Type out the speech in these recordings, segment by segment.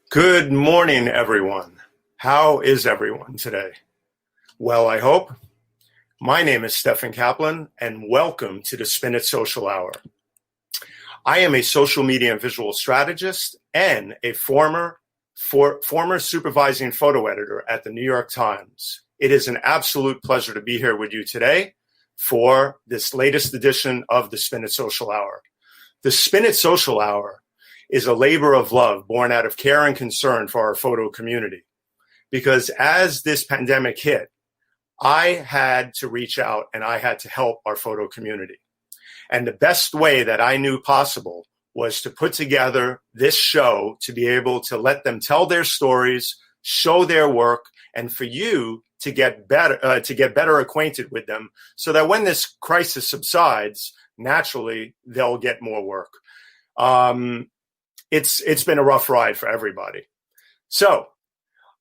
Good morning, everyone. How is everyone today? Well, I hope. My name is Stephen Kaplan, and welcome to the Spin It Social Hour. I am a social media and visual strategist and a former supervising photo editor at the New York Times. It is an absolute pleasure to be here with you today for this latest edition of the Spin It Social Hour. The Spin It Social Hour is a labor of love born out of care and concern for our photo community. Because as this pandemic hit, I had to reach out and I had to help our photo community. And the best way that I knew possible was to put together this show to be able to let them tell their stories, show their work, and for you to get better acquainted with them so that when this crisis subsides, naturally, they'll get more work. It's been a rough ride for everybody. So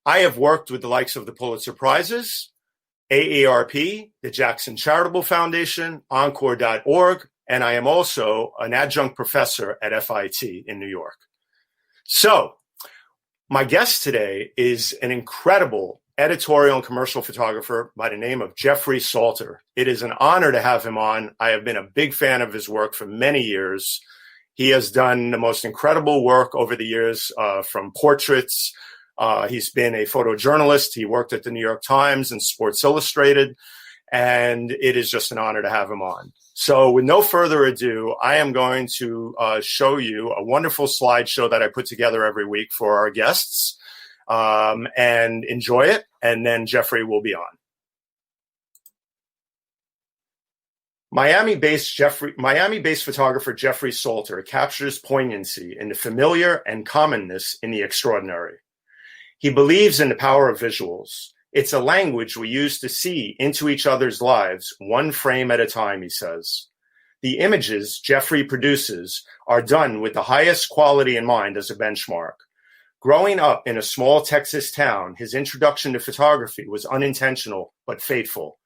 I have worked with the likes of the Pulitzer Prizes, AARP, the Jackson Charitable Foundation, Encore.org, and I am also an adjunct professor at FIT in New York. So my guest today is an incredible editorial and commercial photographer by the name of Jeffery Salter. It is an honor to have him on. I have been a big fan of his work for many years. He has done the most incredible work over the years, from portraits. He's been a photojournalist. He worked at the New York Times and Sports Illustrated, and it is just an honor to have him on. So with no further ado, I am going to show you a wonderful slideshow that I put together every week for our guests, and enjoy it, and then Jeffrey will be on. Miami-based photographer Jeffery Salter captures poignancy in the familiar and commonness in the extraordinary. He believes in the power of visuals. It's a language we use to see into each other's lives, one frame at a time, he says. The images Jeffery produces are done with the highest quality in mind as a benchmark. Growing up in a small Texas town, his introduction to photography was unintentional but fateful.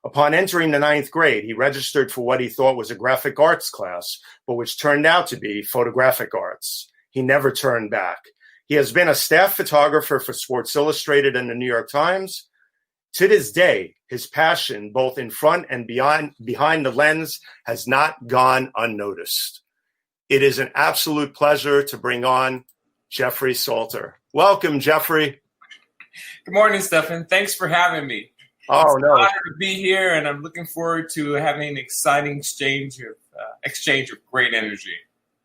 Upon entering the 9th grade, he registered for what he thought was a graphic arts class, but which turned out to be photographic arts. He never turned back. He has been a staff photographer for Sports Illustrated and the New York Times. To this day, his passion, both in front and behind the lens, has not gone unnoticed. It is an absolute pleasure to bring on Jeffery Salter. Welcome, Jeffery. Good morning, Stephen. Thanks for having me. Oh, it's no. an honor to be here, and I'm looking forward to having an exciting exchange of great energy.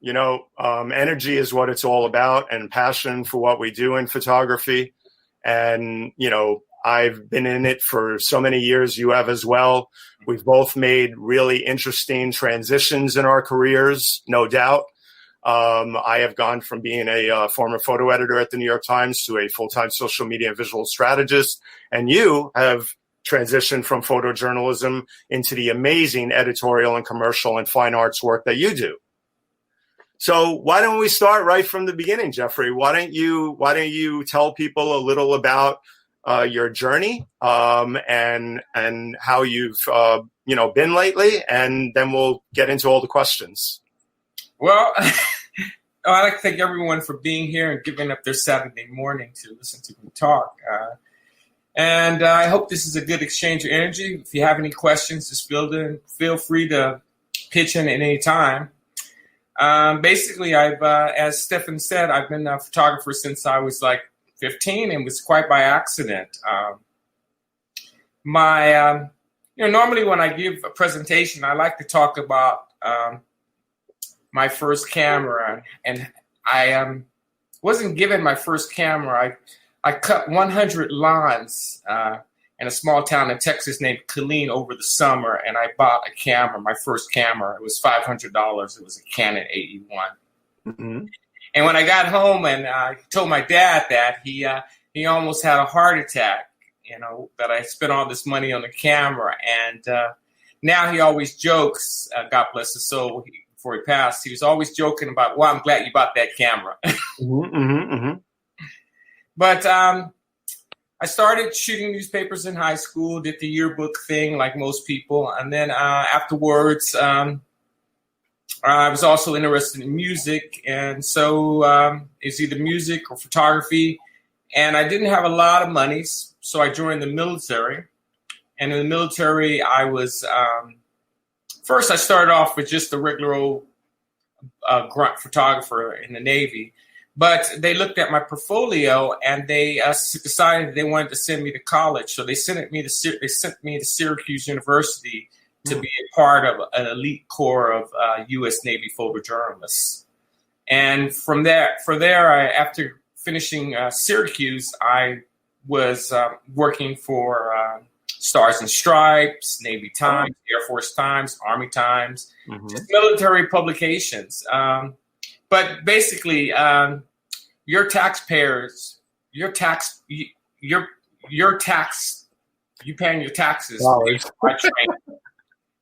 You know, energy is what it's all about, and passion for what we do in photography. And, you know, I've been in it for so many years. You have as well. We've both made really interesting transitions in our careers, no doubt. I have gone from being a former photo editor at the New York Times to a full-time social media and visual strategist. And you have transitioned from photojournalism into the amazing editorial and commercial and fine arts work that you do. So why don't we start right from the beginning, Jeffery? Why don't you tell people a little about your journey and how you've been lately, and then we'll get into all the questions. Well, I'd like to thank everyone for being here and giving up their Saturday morning to listen to me talk. And I hope this is a good exchange of energy. If you have any questions, just feel free to pitch in at any time. Basically, as Stephen said, I've been a photographer since I was like 15, and it was quite by accident. Normally when I give a presentation, I like to talk about my first camera, and I wasn't given my first camera. I cut 100 lawns in a small town in Texas named Killeen over the summer, and I bought a camera, my first camera. It was $500. It was a Canon AE1. Mm-hmm. And when I got home and I told my dad that, he almost had a heart attack, that I spent all this money on the camera. And now he always jokes, God bless his soul, before he passed, he was always joking about, well, I'm glad you bought that camera. Mm-hmm, mm-hmm. But I started shooting newspapers in high school, did the yearbook thing like most people. And then afterwards, I was also interested in music, and so it's either music or photography. And I didn't have a lot of money, so I joined the military. And in the military, I was first. I started off with just a regular old grunt photographer in the Navy, but they looked at my portfolio and they decided they wanted to send me to college. So they sent me to Syracuse University to be a part of an elite corps of U.S. Navy photojournalists. And from there, after finishing Syracuse, I was working for Stars and Stripes, Navy Times, Air Force Times, Army Times, just military publications. But basically, you paying your taxes.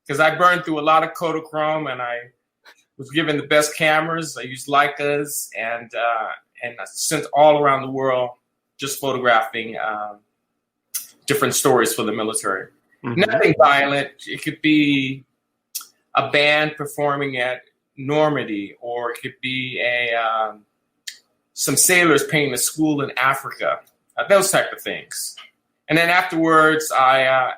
Because I burned through a lot of Kodachrome, and I was given the best cameras. I used Leicas, and I sent all around the world just photographing different stories for the military. Nothing violent. It could be a band performing at Normandy, or it could be some sailors painting a school in Africa. Those type of things. And then afterwards,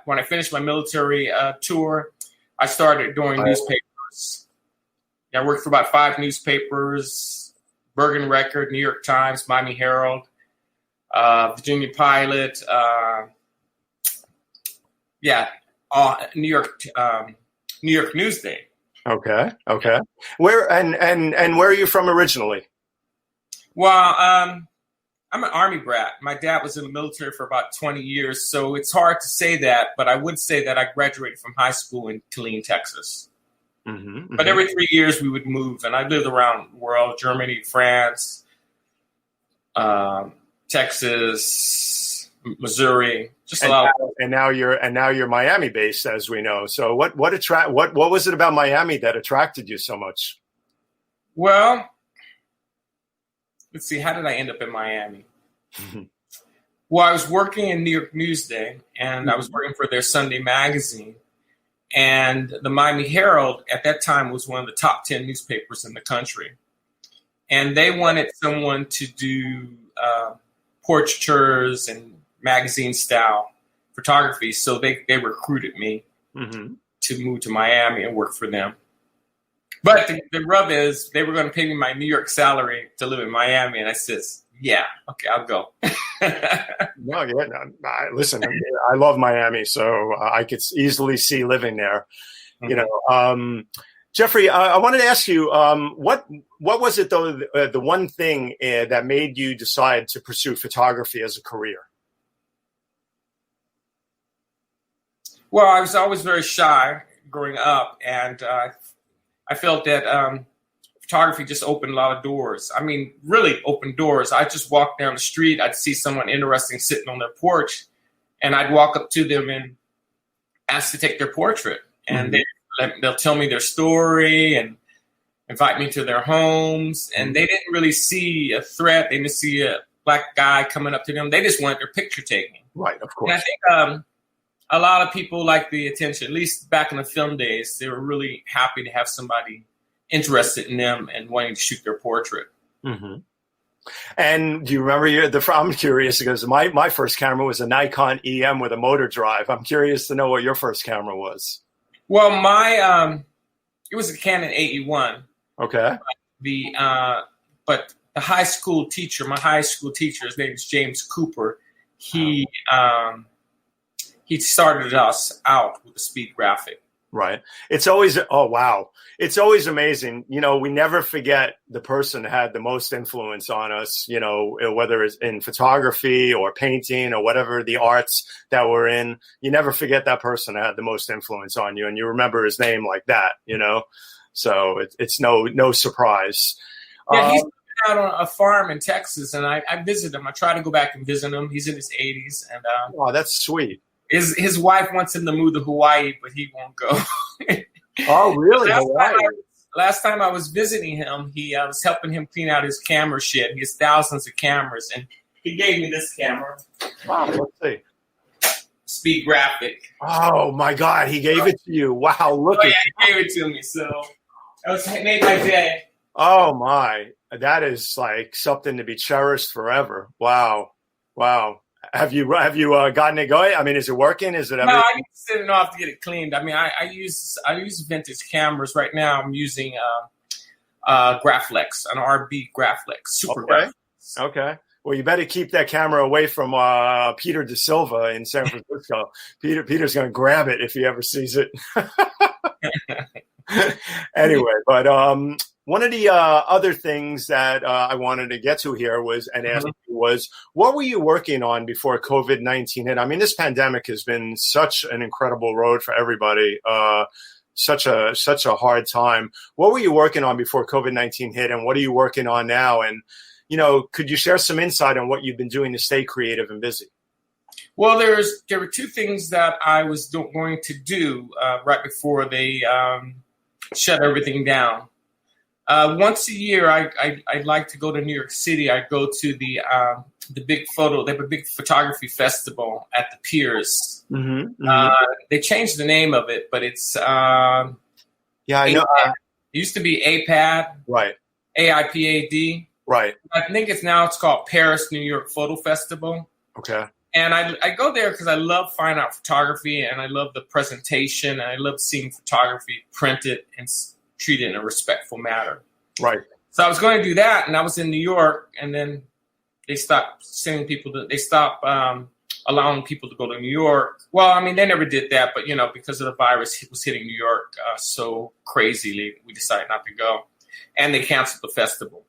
when I finished my military tour, I started doing newspapers. I worked for about 5 newspapers: Bergen Record, New York Times, Miami Herald, Virginia Pilot, New York Newsday. Okay. Where where are you from originally? Well, I'm an Army brat. My dad was in the military for about 20 years, so it's hard to say that, but I would say that I graduated from high school in Killeen, Texas. But every 3 years we would move, and I lived around the world: Germany, France, Texas, Missouri, just a lot. And now you're Miami based, as we know. So what was it about Miami that attracted you so much? Well, let's see, how did I end up in Miami? Well, I was working in New York Newsday, and I was working for their Sunday magazine. And the Miami Herald at that time was one of the top 10 newspapers in the country. And they wanted someone to do portraitures and magazine-style photography. So they recruited me to move to Miami and work for them. But the rub is they were going to pay me my New York salary to live in Miami. And I said, yeah, okay, I'll go. Listen, I love Miami, so I could easily see living there. You know, Jeffrey, I wanted to ask you, what was it though, the one thing that made you decide to pursue photography as a career? Well, I was always very shy growing up, and I felt that photography just opened a lot of doors. I mean, really opened doors. I just walk down the street, I'd see someone interesting sitting on their porch, and I'd walk up to them and ask to take their portrait. And they'll tell me their story and invite me to their homes. And they didn't really see a threat. They didn't see a black guy coming up to them. They just wanted their picture taken. Right, of course. And I think a lot of people like the attention. At least back in the film days, they were really happy to have somebody interested in them and wanting to shoot their portrait. And do you remember I'm curious because my first camera was a Nikon EM with a motor drive. I'm curious to know what your first camera was. Well, it was a Canon AE1. Okay. But my high school teacher, his name is James Cooper. He started us out with a speed graphic. Right. It's always, oh, wow. It's always amazing. You know, we never forget the person that had the most influence on us, you know, whether it's in photography or painting or whatever the arts that we're in. You never forget that person that had the most influence on you. And you remember his name like that, you know, so it's no surprise. Yeah, he's out on a farm in Texas, and I visit him. I try to go back and visit him. He's in his 80s. And oh, that's sweet. His wife wants him to move to Hawaii, but he won't go. Oh, really? Last time I was visiting him, I was helping him clean out his camera shed. He has thousands of cameras, and he gave me this camera. Wow, let's see. Speed graphic. Oh, my God. He gave it to you. Wow, look at He gave it to me. So That was made my day. Oh my, that is like something to be cherished forever. Wow. Have you gotten it going? I mean, is it working? Is it No, everything? I need to send it off to get it cleaned. I mean, I use vintage cameras right now. I'm using Graflex, an RB Graflex, Super Okay. Graflex. Okay. Well, you better keep that camera away from Peter De Silva in San Francisco. Peter's going to grab it if he ever sees it. Anyway, but one of the other things that I wanted to get to here was what were you working on before COVID-19 hit? I mean, this pandemic has been such an incredible road for everybody. Such a hard time. What were you working on before COVID-19 hit, and what are you working on now? And could you share some insight on what you've been doing to stay creative and busy? Well, there were two things that I was going to do right before they shut everything down. Once a year, I'd like to go to New York City. I go to the big they have a big photography festival at the Piers. Mm-hmm, mm-hmm. They changed the name of it, but it's I know. it used to be APAD, Right? AIPAD, right? I think it's called Paris New York Photo Festival. Okay. And I go there because I love fine art photography, and I love the presentation, and I love seeing photography printed and treated in a respectful manner. Right. So I was going to do that, and I was in New York, and then they stopped sending people they stopped allowing people to go to New York. Well, I mean, they never did that, but, because of the virus, it was hitting New York so crazily, we decided not to go. And they canceled the festival.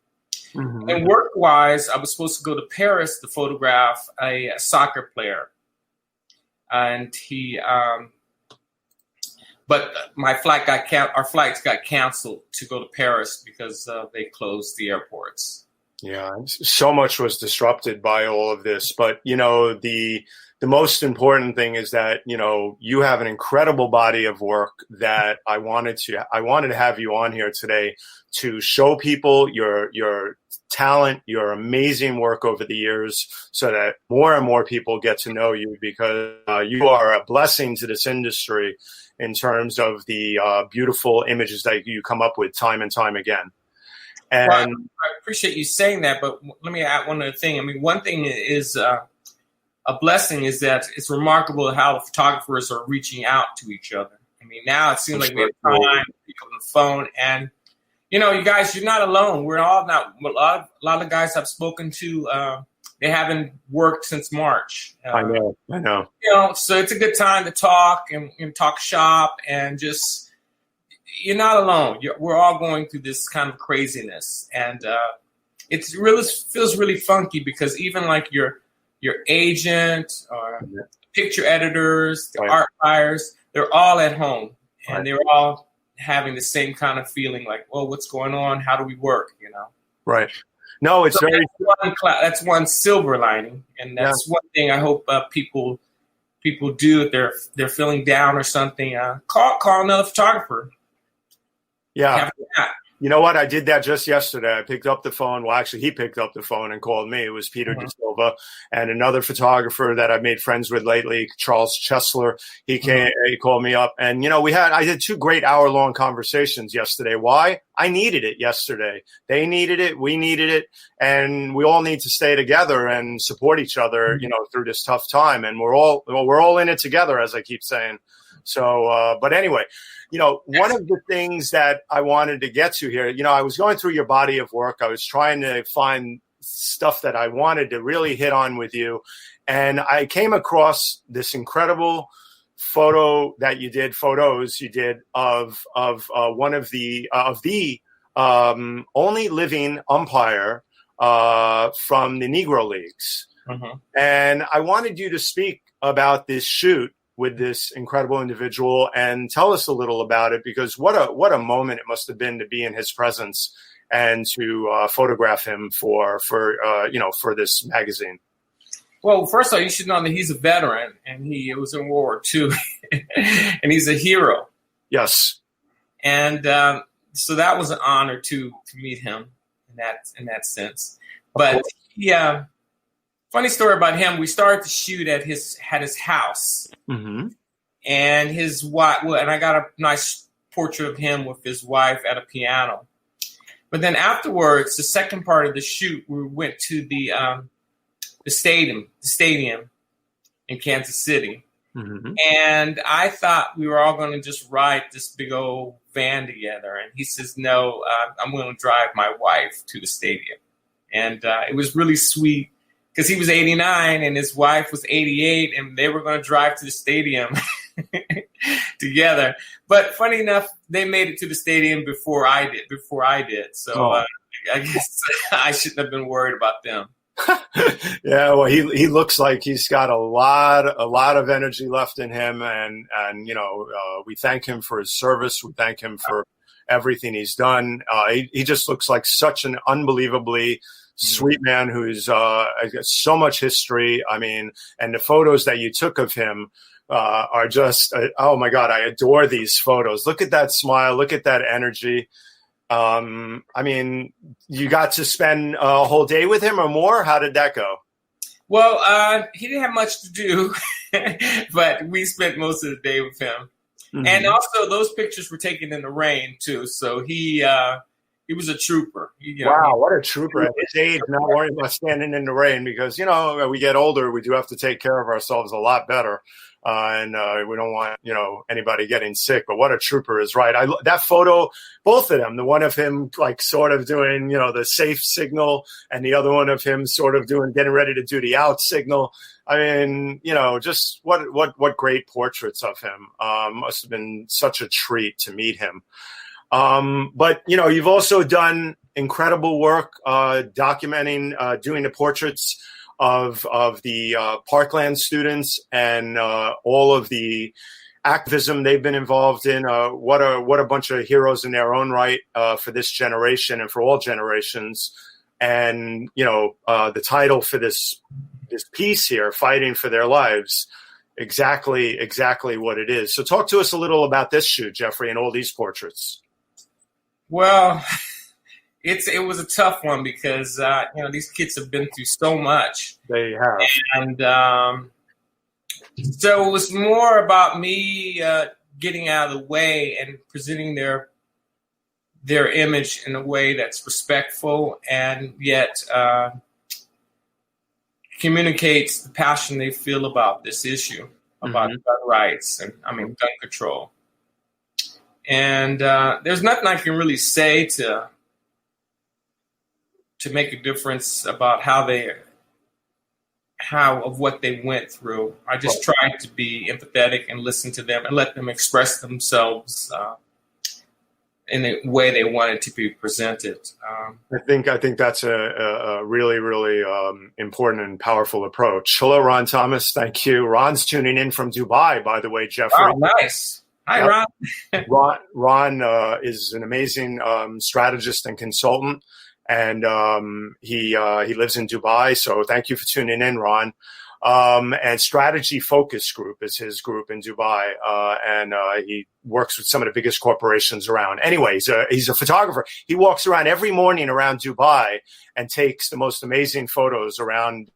Mm-hmm. And work-wise, I was supposed to go to Paris to photograph a soccer player. And but our flights got canceled to go to Paris because they closed the airports. Yeah, so much was disrupted by all of this. But, the most important thing is that, you have an incredible body of work that I wanted to have you on here today to show people your talent, your amazing work over the years, so that more and more people get to know you, because you are a blessing to this industry in terms of the beautiful images that you come up with time and time again. And well, I appreciate you saying that, but let me add one other thing. I mean, one thing is a blessing is that it's remarkable how the photographers are reaching out to each other. I mean, now it seems like we have time, people on the phone, and you guys, you're not alone. We're all not. A lot of guys I've spoken to, they haven't worked since March. I know. So it's a good time to talk and talk shop, and just, you're not alone. We're all going through this kind of craziness, and it really feels really funky, because even like your agent or picture editors, the art buyers, they're all at home, and they're all having the same kind of feeling, like, well, what's going on? How do we work? Right. No, it's that's one silver lining, and that's one thing I hope people do if they're feeling down or something. Call another photographer. Yeah. You know what? I did that just yesterday. I picked up the phone. Well, actually, he picked up the phone and called me. It was Peter De Silva, and another photographer that I've made friends with lately, Charles Chesler. He came. He called me up, and I did 2 great hour-long conversations yesterday. Why? I needed it yesterday. They needed it. We needed it, and we all need to stay together and support each other, through this tough time. And we're all in it together, as I keep saying. So, but anyway, one of the things that I wanted to get to here, I was going through your body of work. I was trying to find stuff that I wanted to really hit on with you. And I came across this incredible photos you did of one of the only living umpire from the Negro Leagues. Mm-hmm. And I wanted you to speak about this shoot with this incredible individual and tell us a little about it, because what a moment it must have been to be in his presence and to photograph him for this magazine. Well, first of all, you should know that he's a veteran, and he was in World War II, and he's a hero. Yes. And so that was an honor to meet him in that sense. But funny story about him. We started to shoot at his house, mm-hmm. and his wife. Well, and I got a nice portrait of him with his wife at a piano. But then afterwards, the second part of the shoot, we went to the stadium in Kansas City. Mm-hmm. And I thought we were all going to just ride this big old van together. And he says, no, I'm going to drive my wife to the stadium. And it was really sweet because he was 89 and his wife was 88 and they were going to drive to the stadium together. But funny enough, they made it to the stadium before I did. So I guess I shouldn't have been worried about them. Yeah, well, he looks like he's got a lot of energy left in him, and we thank him for his service. We thank him for everything he's done. He just looks like such an unbelievably sweet man who's got so much history. I mean, and the photos that you took of him are just oh my God, I adore these photos. Look at that smile. Look at that energy. I mean, you got to spend a whole day with him or more? How did that go? Well, he didn't have much to do, but we spent most of the day with him. Mm-hmm. And also those pictures were taken in the rain too. So he was a trooper. Wow, what a trooper at his age, not worrying about standing in the rain because, we get older, we do have to take care of ourselves a lot better. And we don't want, anybody getting sick. But what a trooper is right. That photo, both of them, the one of him like sort of doing, the safe signal and the other one of him sort of getting ready to do the out signal. I mean, just what great portraits of him. Must have been such a treat to meet him. But, you've also done incredible work documenting, doing the portraits of the Parkland students and all of the activism they've been involved in. What a bunch of heroes in their own right for this generation and for all generations. And the title for this piece here, "Fighting for Their Lives," exactly what it is. So talk to us a little about this shoot, Jeffrey, and all these portraits. Well, it was a tough one because these kids have been through so much. They have, and so it was more about me getting out of the way and presenting their image in a way that's respectful and yet communicates the passion they feel about this issue about gun rights and gun control. And there's nothing I can really say to make a difference about of what they went through. I just tried to be empathetic and listen to them and let them express themselves in the way they wanted to be presented. I think that's a really, really important and powerful approach. Hello, Ron Thomas. Thank you. Ron's tuning in from Dubai, by the way, Jeffrey. Oh, nice. Hi, Ron. Ron is an amazing strategist and consultant. And he lives in Dubai, so thank you for tuning in, Ron. And Strategy Focus Group is his group in Dubai, and he works with some of the biggest corporations around. Anyway, he's a photographer. He walks around every morning around Dubai and takes the most amazing photos around.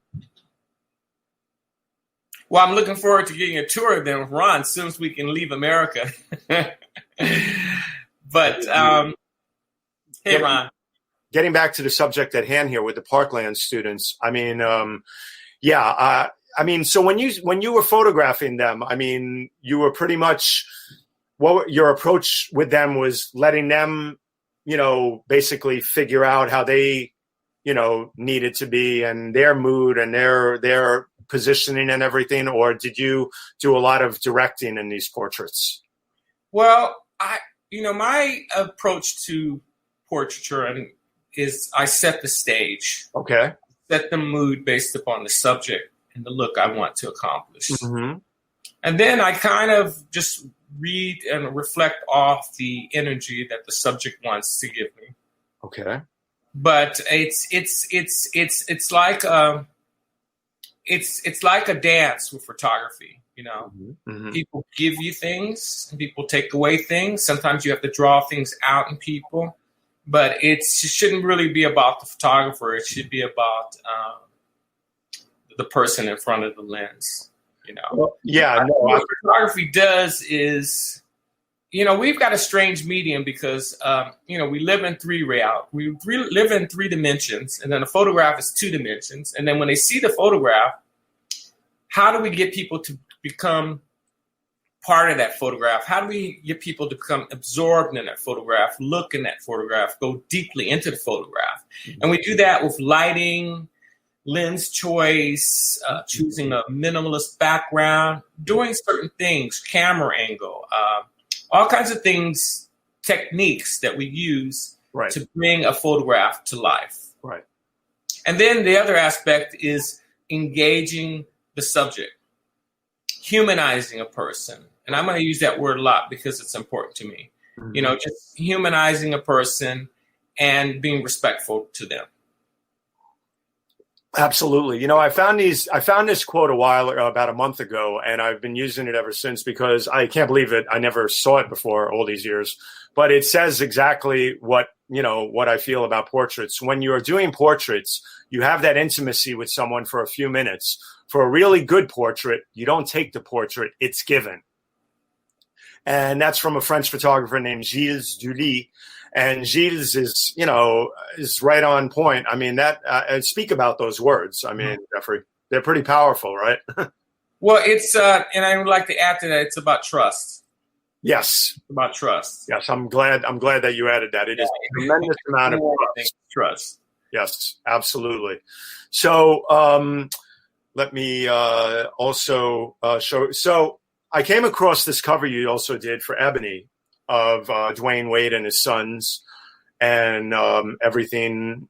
Well, I'm looking forward to getting a tour of them with Ron as soon as we can leave America. But hey, Ron. Getting back to the subject at hand here with the Parkland students, I mean, so when you were photographing them, I mean, you were pretty much your approach with them was letting them, basically figure out how they, needed to be and their mood and their positioning and everything, or did you do a lot of directing in these portraits? Well, my approach to portraiture is I set the stage. Okay. Set the mood based upon the subject and the look I want to accomplish. Mm-hmm. And then I kind of just read and reflect off the energy that the subject wants to give me. Okay. But it's like it's like a dance with photography, Mm-hmm. People give you things and people take away things. Sometimes you have to draw things out in people. But it shouldn't really be about the photographer. It should be about the person in front of the lens, Well, yeah. What photography does is we've got a strange medium because, we live in live in three dimensions, and then a photograph is two dimensions. And then when they see the photograph, how do we get people to become part of that photograph? How do we get people to become absorbed in that photograph, look in that photograph, go deeply into the photograph? And we do that with lighting, lens choice, choosing a minimalist background, doing certain things, camera angle, all kinds of things, techniques that we use to bring a photograph to life. Right. And then the other aspect is engaging the subject, humanizing a person. And I'm going to use that word a lot because it's important to me. Mm-hmm. Just humanizing a person and being respectful to them. Absolutely. I found this quote about a month ago, and I've been using it ever since because I can't believe it. I never saw it before all these years, but it says exactly what I feel about portraits. When you're doing portraits, you have that intimacy with someone for a few minutes. For a really good portrait, you don't take the portrait, it's given. And that's from a French photographer named Gilles Dully. And Gilles is right on point. I mean, speak about those words. I mean, Jeffrey, they're pretty powerful, right? Well, it's, and I would like to add to that, it's about trust. Yes. It's about trust. Yes. I'm glad that you added that. It is a tremendous amount of trust. Yes, absolutely. So, let me also show. So I came across this cover you also did for Ebony of Dwayne Wade and his sons, and everything,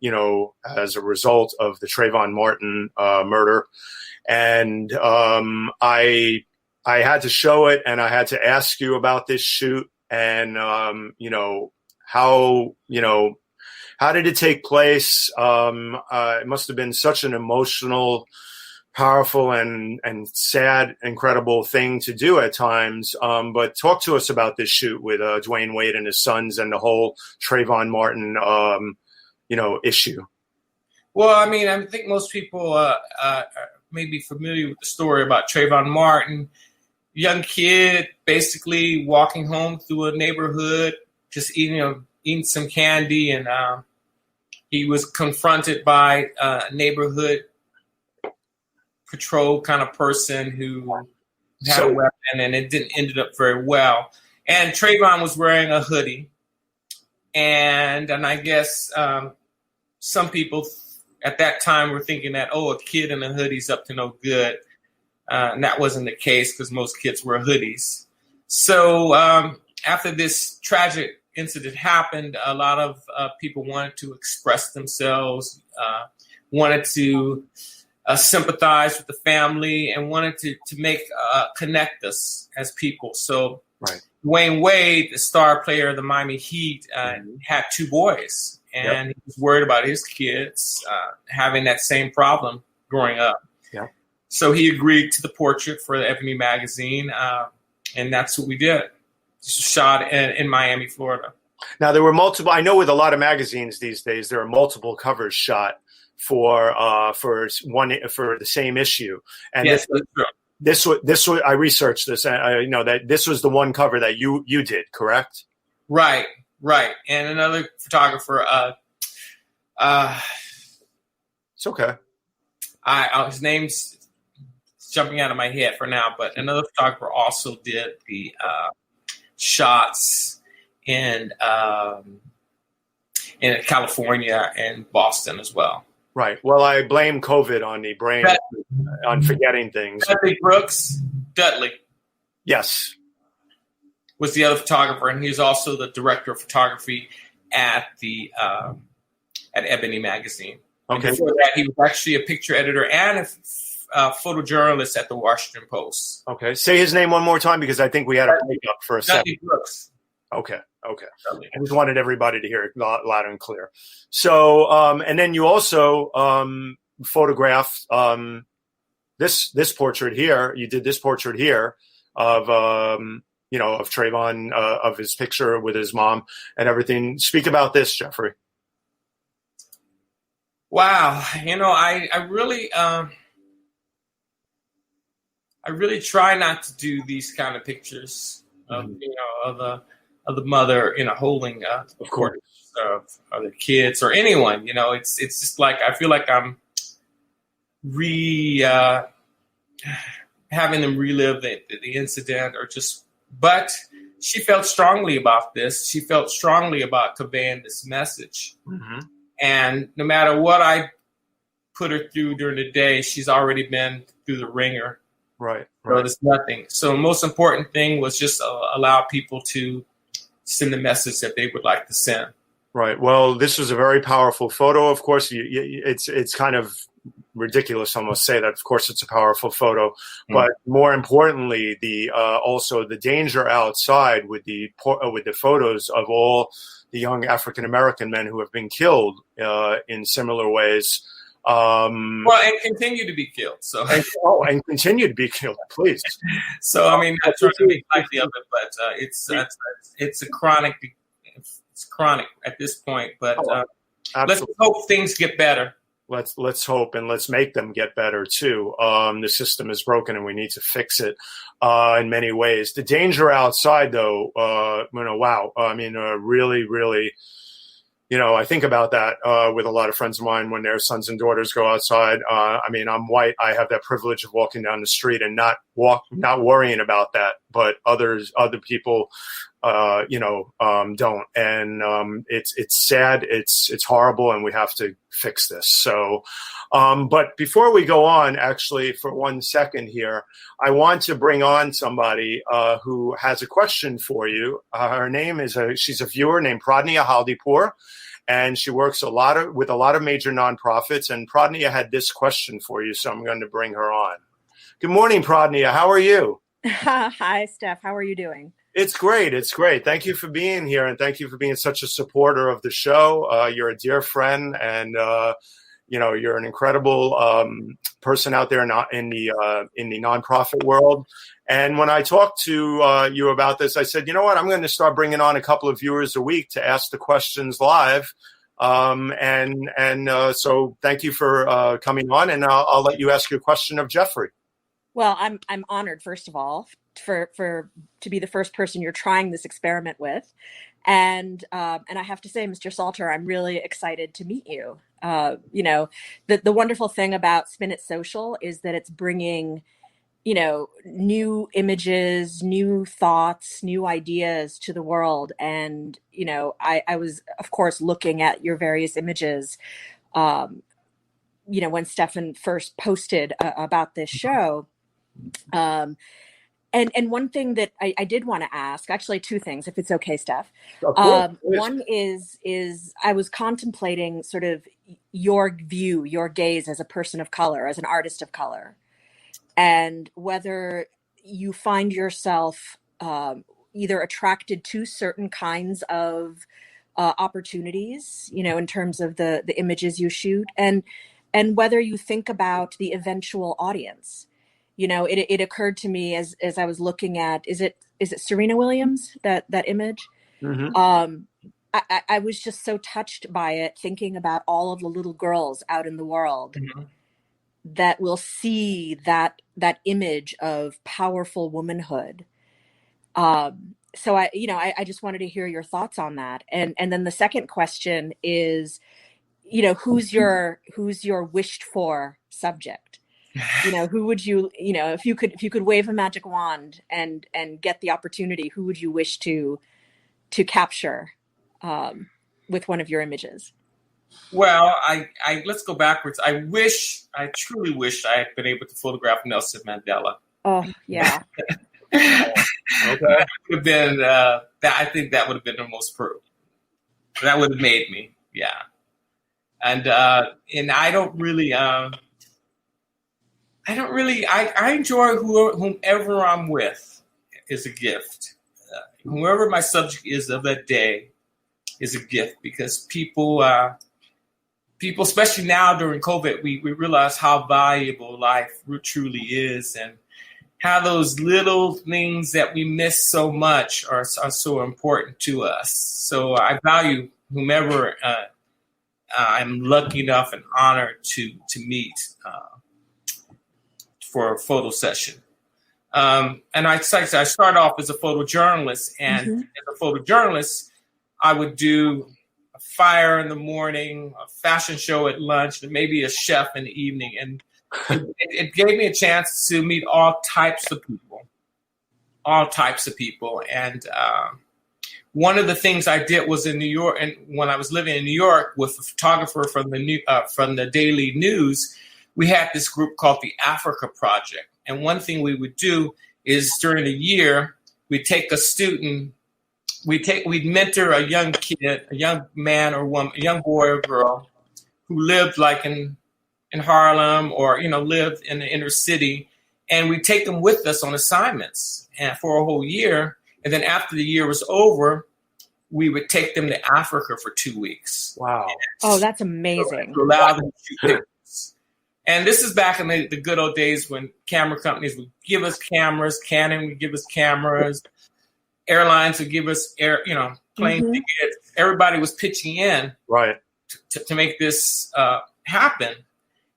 as a result of the Trayvon Martin murder. And I had to show it, and I had to ask you about this shoot, and how did it take place? It must have been such an emotional, powerful and sad, incredible thing to do at times. But talk to us about this shoot with Dwayne Wade and his sons and the whole Trayvon Martin, issue. Well, I mean, I think most people may be familiar with the story about Trayvon Martin, young kid, basically walking home through a neighborhood, just eating some candy, and he was confronted by a neighborhood patrol kind of person who had a weapon, and it didn't ended up very well. And Trayvon was wearing a hoodie, and I guess some people at that time were thinking that, a kid in a hoodie's up to no good, and that wasn't the case because most kids wear hoodies. So after this tragic incident happened, a lot of people wanted to express themselves, wanted to sympathize with the family, and wanted to make connect us as people. So Dwayne Wade, the star player of the Miami Heat, had two boys, and he was worried about his kids having that same problem growing up. Yep. So he agreed to the portrait for the Ebony magazine, and that's what we did. Shot in Miami, Florida. Now, there were multiple. I know with a lot of magazines these days, there are multiple covers shot for the same issue. And yes, that's true. This was I researched this, and I know that this was the one cover that you did, correct? Right. And another photographer. It's okay. His name's jumping out of my head for now, but another photographer also did the shots in California and Boston as well. Right. Well, I blame COVID on the brain, on forgetting things. Dudley. Yes. Was the other photographer, and he was also the director of photography at the at Ebony magazine. Okay. And before that, he was actually a picture editor and a photojournalist at the Washington Post. Okay. Say his name one more time because I think we had a breakup for a second. Brooks. Okay. I just wanted everybody to hear it loud and clear. So, and then you also photographed this portrait here. You did this portrait here of Trayvon, of his picture with his mom and everything. Speak about this, Jeffrey. Wow. I really try not to do these kind of pictures. of of the mother, holding Of course. of the kids or anyone. It's just like I feel like I'm having them relive the incident but she felt strongly about this. She felt strongly about conveying this message. Mm-hmm. And no matter what I put her through during the day, she's already been through the ringer. Right. So there's nothing. So the most important thing was just allow people to send the message that they would like to send. Right. Well, this was a very powerful photo. Of course, it's kind of ridiculous to almost say that. Of course, it's a powerful photo, but more importantly, also the danger outside with the photos of all the young African American men who have been killed in similar ways. And continue to be killed. So and continue to be killed, please. So I mean, not trying to make lightly of it, but it's a chronic. It's chronic at this point. But let's hope things get better. Let's hope, and let's make them get better too. The system is broken, and we need to fix it in many ways. The danger outside, though, wow. I mean, really, really. I think about that with a lot of friends of mine when their sons and daughters go outside. I mean, I'm white. I have that privilege of walking down the street and not worrying about that. But other people, don't. And it's sad. It's horrible, and we have to fix this. So, but before we go on, actually, for 1 second here, I want to bring on somebody who has a question for you. Her name she's a viewer named Pradnya Haldipur, and she works with a lot of major nonprofits. And Pradnya had this question for you, so I'm going to bring her on. Good morning, Pradnya. How are you? Hi, Steph. How are you doing? It's great. It's great. Thank you for being here, and thank you for being such a supporter of the show. You're a dear friend, and you're an incredible person out there in the nonprofit world. And when I talked to you about this, I said, you know what? I'm going to start bringing on a couple of viewers a week to ask the questions live. So thank you for coming on, and I'll let you ask your question of Jeffrey. Well, I'm honored, first of all, to be the first person you're trying this experiment with, and I have to say, Mr. Salter, I'm really excited to meet you. The wonderful thing about Spin It Social is that it's bringing, new images, new thoughts, new ideas to the world. And I was, of course, looking at your various images. When Stefan first posted about this show. And one thing that I did want to ask, actually two things, if it's okay, Steph. One is I was contemplating sort of your view, your gaze as a person of color, as an artist of color, and whether you find yourself either attracted to certain kinds of opportunities, in terms of the images you shoot, and whether you think about the eventual audience. It occurred to me as I was looking at, is it Serena Williams, that image? Mm-hmm. I was just so touched by it, thinking about all of the little girls out in the world that will see that image of powerful womanhood. So I just wanted to hear your thoughts on that. And then the second question is, who's your wished for subject? Who would you, if you could wave a magic wand and get the opportunity, who would you wish to capture with one of your images? Well, I let's go backwards. I truly wish I had been able to photograph Nelson Mandela. Oh, yeah. Okay. That would have been, I think that would have been the most proof. That would have made me, yeah. And I don't really, I enjoy whomever I'm with is a gift. Whoever my subject is of that day is a gift, because people, especially now during COVID, we realize how valuable life truly is, and how those little things that we miss so much are so important to us. So I value whomever I'm lucky enough and honored to meet for a photo session. And I started off as a photojournalist, and as a photojournalist, I would do a fire in the morning, a fashion show at lunch, and maybe a chef in the evening. And it gave me a chance to meet all types of people. And one of the things I did was in New York, and when I was living in New York with a photographer from the Daily News, we had this group called the Africa Project. And one thing we would do is during the year, we'd take a student, we'd mentor a young kid, a young man or woman, a young boy or girl who lived like in Harlem or, lived in the inner city. And we'd take them with us on assignments and for a whole year. And then after the year was over, we would take them to Africa for 2 weeks. Wow. Oh, that's amazing. To allow them to shoot pictures. And this is back in the good old days when camera companies would give us cameras, Canon would give us cameras, airlines would give us plane tickets. Everybody was pitching in to make this happen.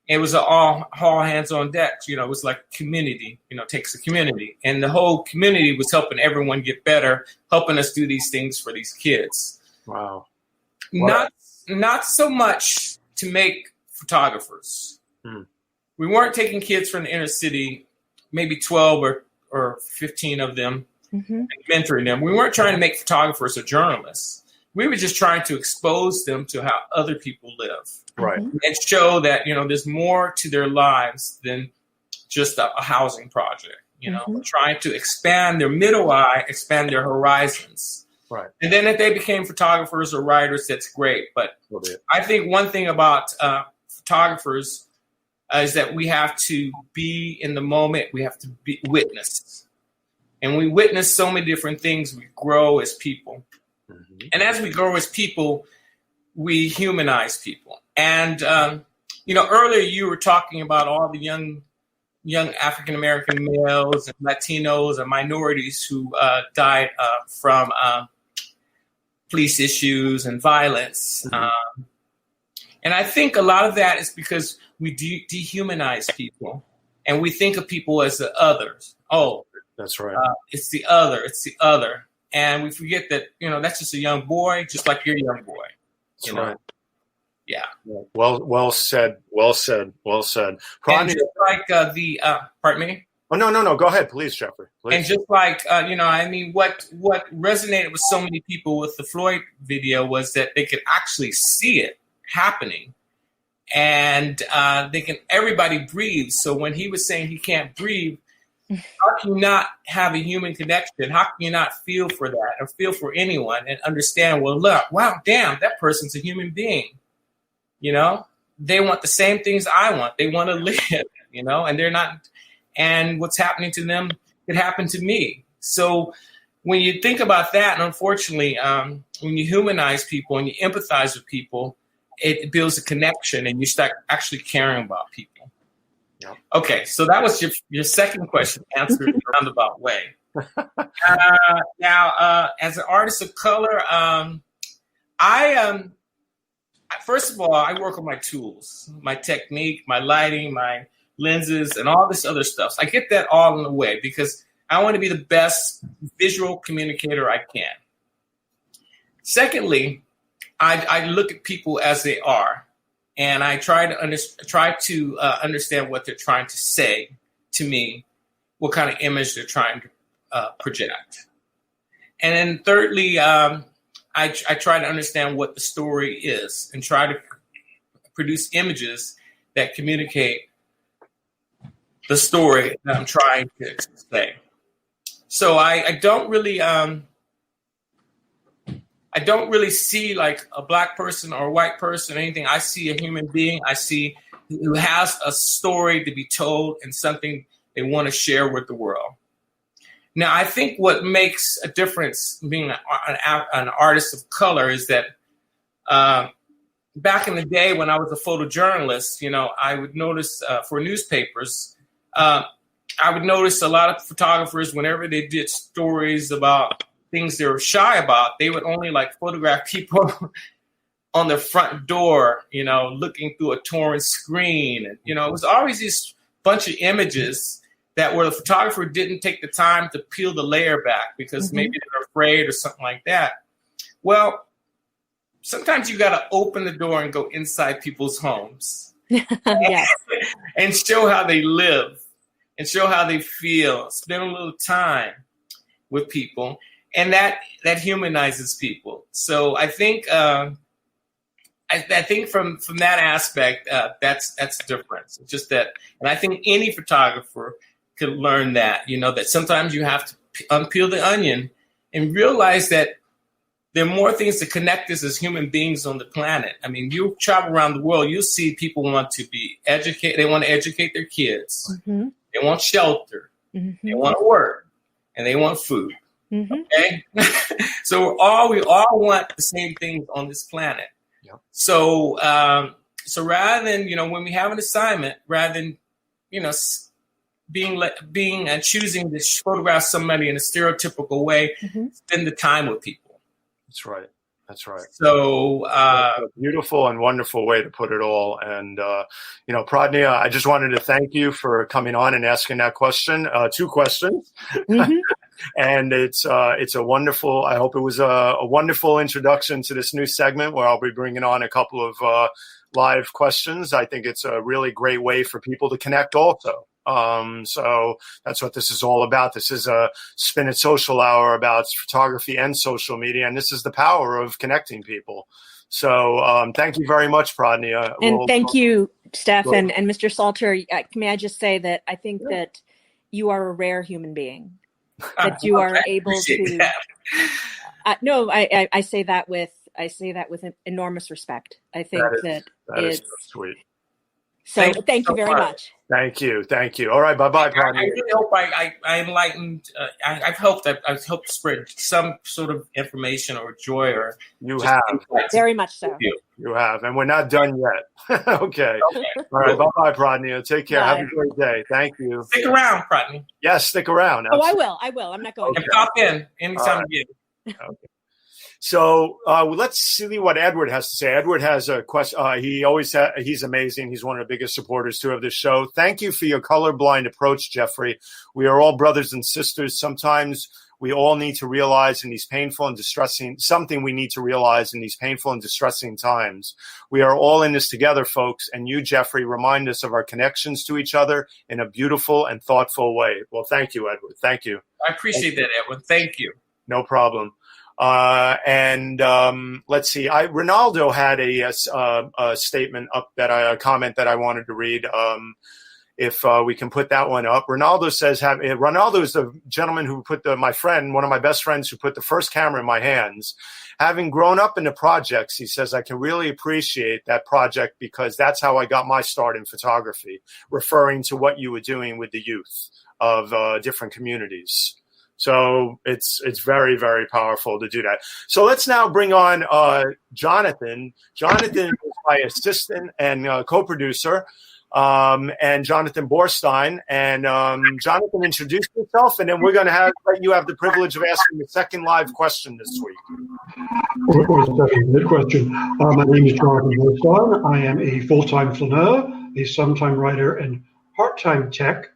It was all hands on deck. It was like community, takes a community. And the whole community was helping everyone get better, helping us do these things for these kids. Wow. Not so much to make photographers. We weren't taking kids from the inner city, maybe 12 or 15 of them, and mentoring them. We weren't trying to make photographers or journalists. We were just trying to expose them to how other people live. Right. And show that, there's more to their lives than just a housing project. Trying to expand their middle eye, expand their horizons. Right. And then if they became photographers or writers, that's great. But I think one thing about photographers is that we have to be in the moment. We have to be witness. And we witness so many different things. We grow as people. And as we grow as people, we humanize people. And, earlier you were talking about all the young African-American males and Latinos and minorities who died from police issues and violence. And I think a lot of that is because we dehumanize people and we think of people as the others. Oh, that's right. It's the other. And we forget that, that's just a young boy, just like you're a young boy. That's right. Yeah. Well said. And just like pardon me? Oh, no. Go ahead, please, Jeffrey. Please. And just like, what resonated with so many people with the Floyd video was that they could actually see it happening. And everybody breathes. So when he was saying he can't breathe, how can you not have a human connection? How can you not feel for that or feel for anyone and understand, well, look, wow, damn, that person's a human being. They want the same things I want. They want to live, and they're not. And what's happening to them could happen to me. So when you think about that, and unfortunately, when you humanize people and you empathize with people, it builds a connection and you start actually caring about people. Yep. Okay, so that was your second question answered in a roundabout way. Now, as an artist of color, first of all, I work on my tools, my technique, my lighting, my lenses, and all this other stuff. So I get that all in the way because I want to be the best visual communicator I can. Secondly, I look at people as they are, and I try to understand what they're trying to say to me, what kind of image they're trying to project. And then thirdly, I try to understand what the story is and try to produce images that communicate the story that I'm trying to say. So I don't really see like a black person or a white person or anything. I see a human being. I see who has a story to be told and something they want to share with the world. Now, I think what makes a difference being an artist of color is that back in the day when I was a photojournalist, I would notice for newspapers, I would notice a lot of photographers, whenever they did stories about things they were shy about, they would only like photograph people on their front door, looking through a torn screen. And, it was always this bunch of images that where the photographer didn't take the time to peel the layer back because maybe they're afraid or something like that. Well, sometimes you got to open the door and go inside people's homes Yes. and show how they live and show how they feel, spend a little time with people. And that humanizes people. So I think I think from that aspect, that's the difference. It's just that, and I think any photographer could learn that, that sometimes you have to unpeel the onion and realize that there are more things to connect us as human beings on the planet. I mean, you travel around the world, you see people want to be educated. They want to educate their kids. Mm-hmm. They want shelter. Mm-hmm. They want to work, and they want food. Mm-hmm. Okay, so we all want the same things on this planet. Yep. So rather than when we have an assignment, rather than being and choosing to photograph somebody in a stereotypical way, spend the time with people. That's right. That's right. So a beautiful and wonderful way to put it all. And Pradnya, I just wanted to thank you for coming on and asking that question. 2 questions. Mm-hmm. And it's a wonderful, I hope it was a wonderful introduction to this new segment where I'll be bringing on a couple of live questions. I think it's a really great way for people to connect also. So that's what this is all about. This is a Spin It Social Hour about photography and social media. And this is the power of connecting people. So thank you very much, Pradnya. And thank you, Steph and Mr. Salter. May I just say that I think that you are a rare human being. That you are able to. No, I say that with enormous respect. I think that is so sweet. So thank you very much. Thank you. All right, bye-bye, Pradnya. I really hope I enlightened. I've helped spread some sort of information or joy or. You have very much so. You have, and we're not done yet. Okay. All right, bye-bye, Pradnya. Take care. Bye. Have a great day. Thank you. Stick around, Pradnya. Yes, stick around. Absolutely. I will. I'm not going. And pop in anytime you get. Okay. So let's see what Edward has to say. Edward has a question. He's amazing. He's one of the biggest supporters too of this show. Thank you for your colorblind approach, Jeffrey. We are all brothers and sisters. Sometimes we all need to realize in these painful and distressing times. We are all in this together, folks. And you, Jeffrey, remind us of our connections to each other in a beautiful and thoughtful way. Well, thank you, Edward. Thank you. I appreciate that, Edward. Thank you. No problem. Let's see. Ronaldo had a statement up a comment that I wanted to read. If we can put that one up. Ronaldo says, Ronaldo is the gentleman who put one of my best friends who put the first camera in my hands. Having grown up in the projects, he says, I can really appreciate that project because that's how I got my start in photography, referring to what you were doing with the youth of different communities. So it's very, very powerful to do that. So let's now bring on Jonathan. Jonathan is my assistant and co-producer, and Jonathan Borstein. And Jonathan, introduce yourself, and then we're going to let you have the privilege of asking the second live question this week. Good question. My name is Jonathan Borstein. I am a full-time flaneur, a sometime writer, and part-time tech.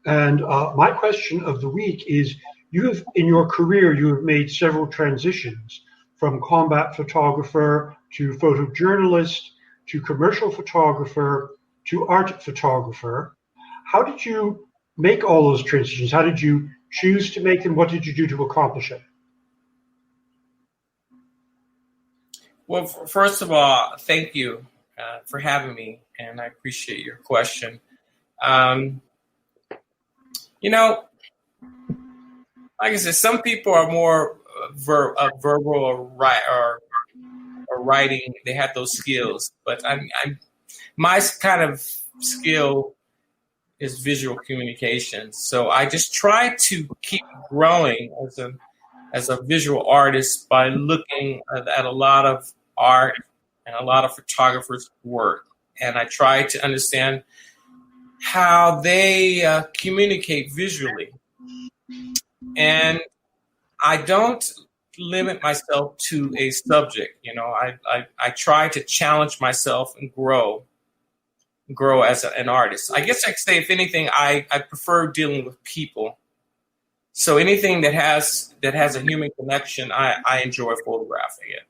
And my question of the week is, in your career, you have made several transitions from combat photographer to photojournalist to commercial photographer to art photographer. How did you make all those transitions? How did you choose to make them? What did you do to accomplish it? Well, first of all, thank you for having me, and I appreciate your question. Like I said, some people are more verbal or writing. They have those skills, but my kind of skill is visual communication. So I just try to keep growing as a visual artist by looking at a lot of art and a lot of photographers' work, and I try to understand how they communicate visually. And I don't limit myself to a subject. I try to challenge myself and grow. grow as an artist. I guess I could say, if anything, I prefer dealing with people. So anything that has a human connection, I enjoy photographing it.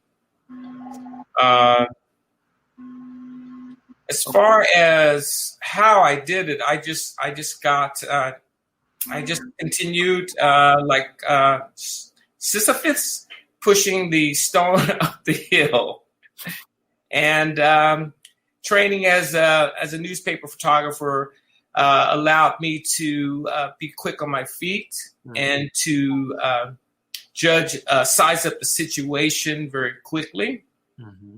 As far as how I did it, I just continued like Sisyphus pushing the stone up the hill, and training as a newspaper photographer allowed me to be quick on my feet and to size up the situation very quickly. Mm-hmm.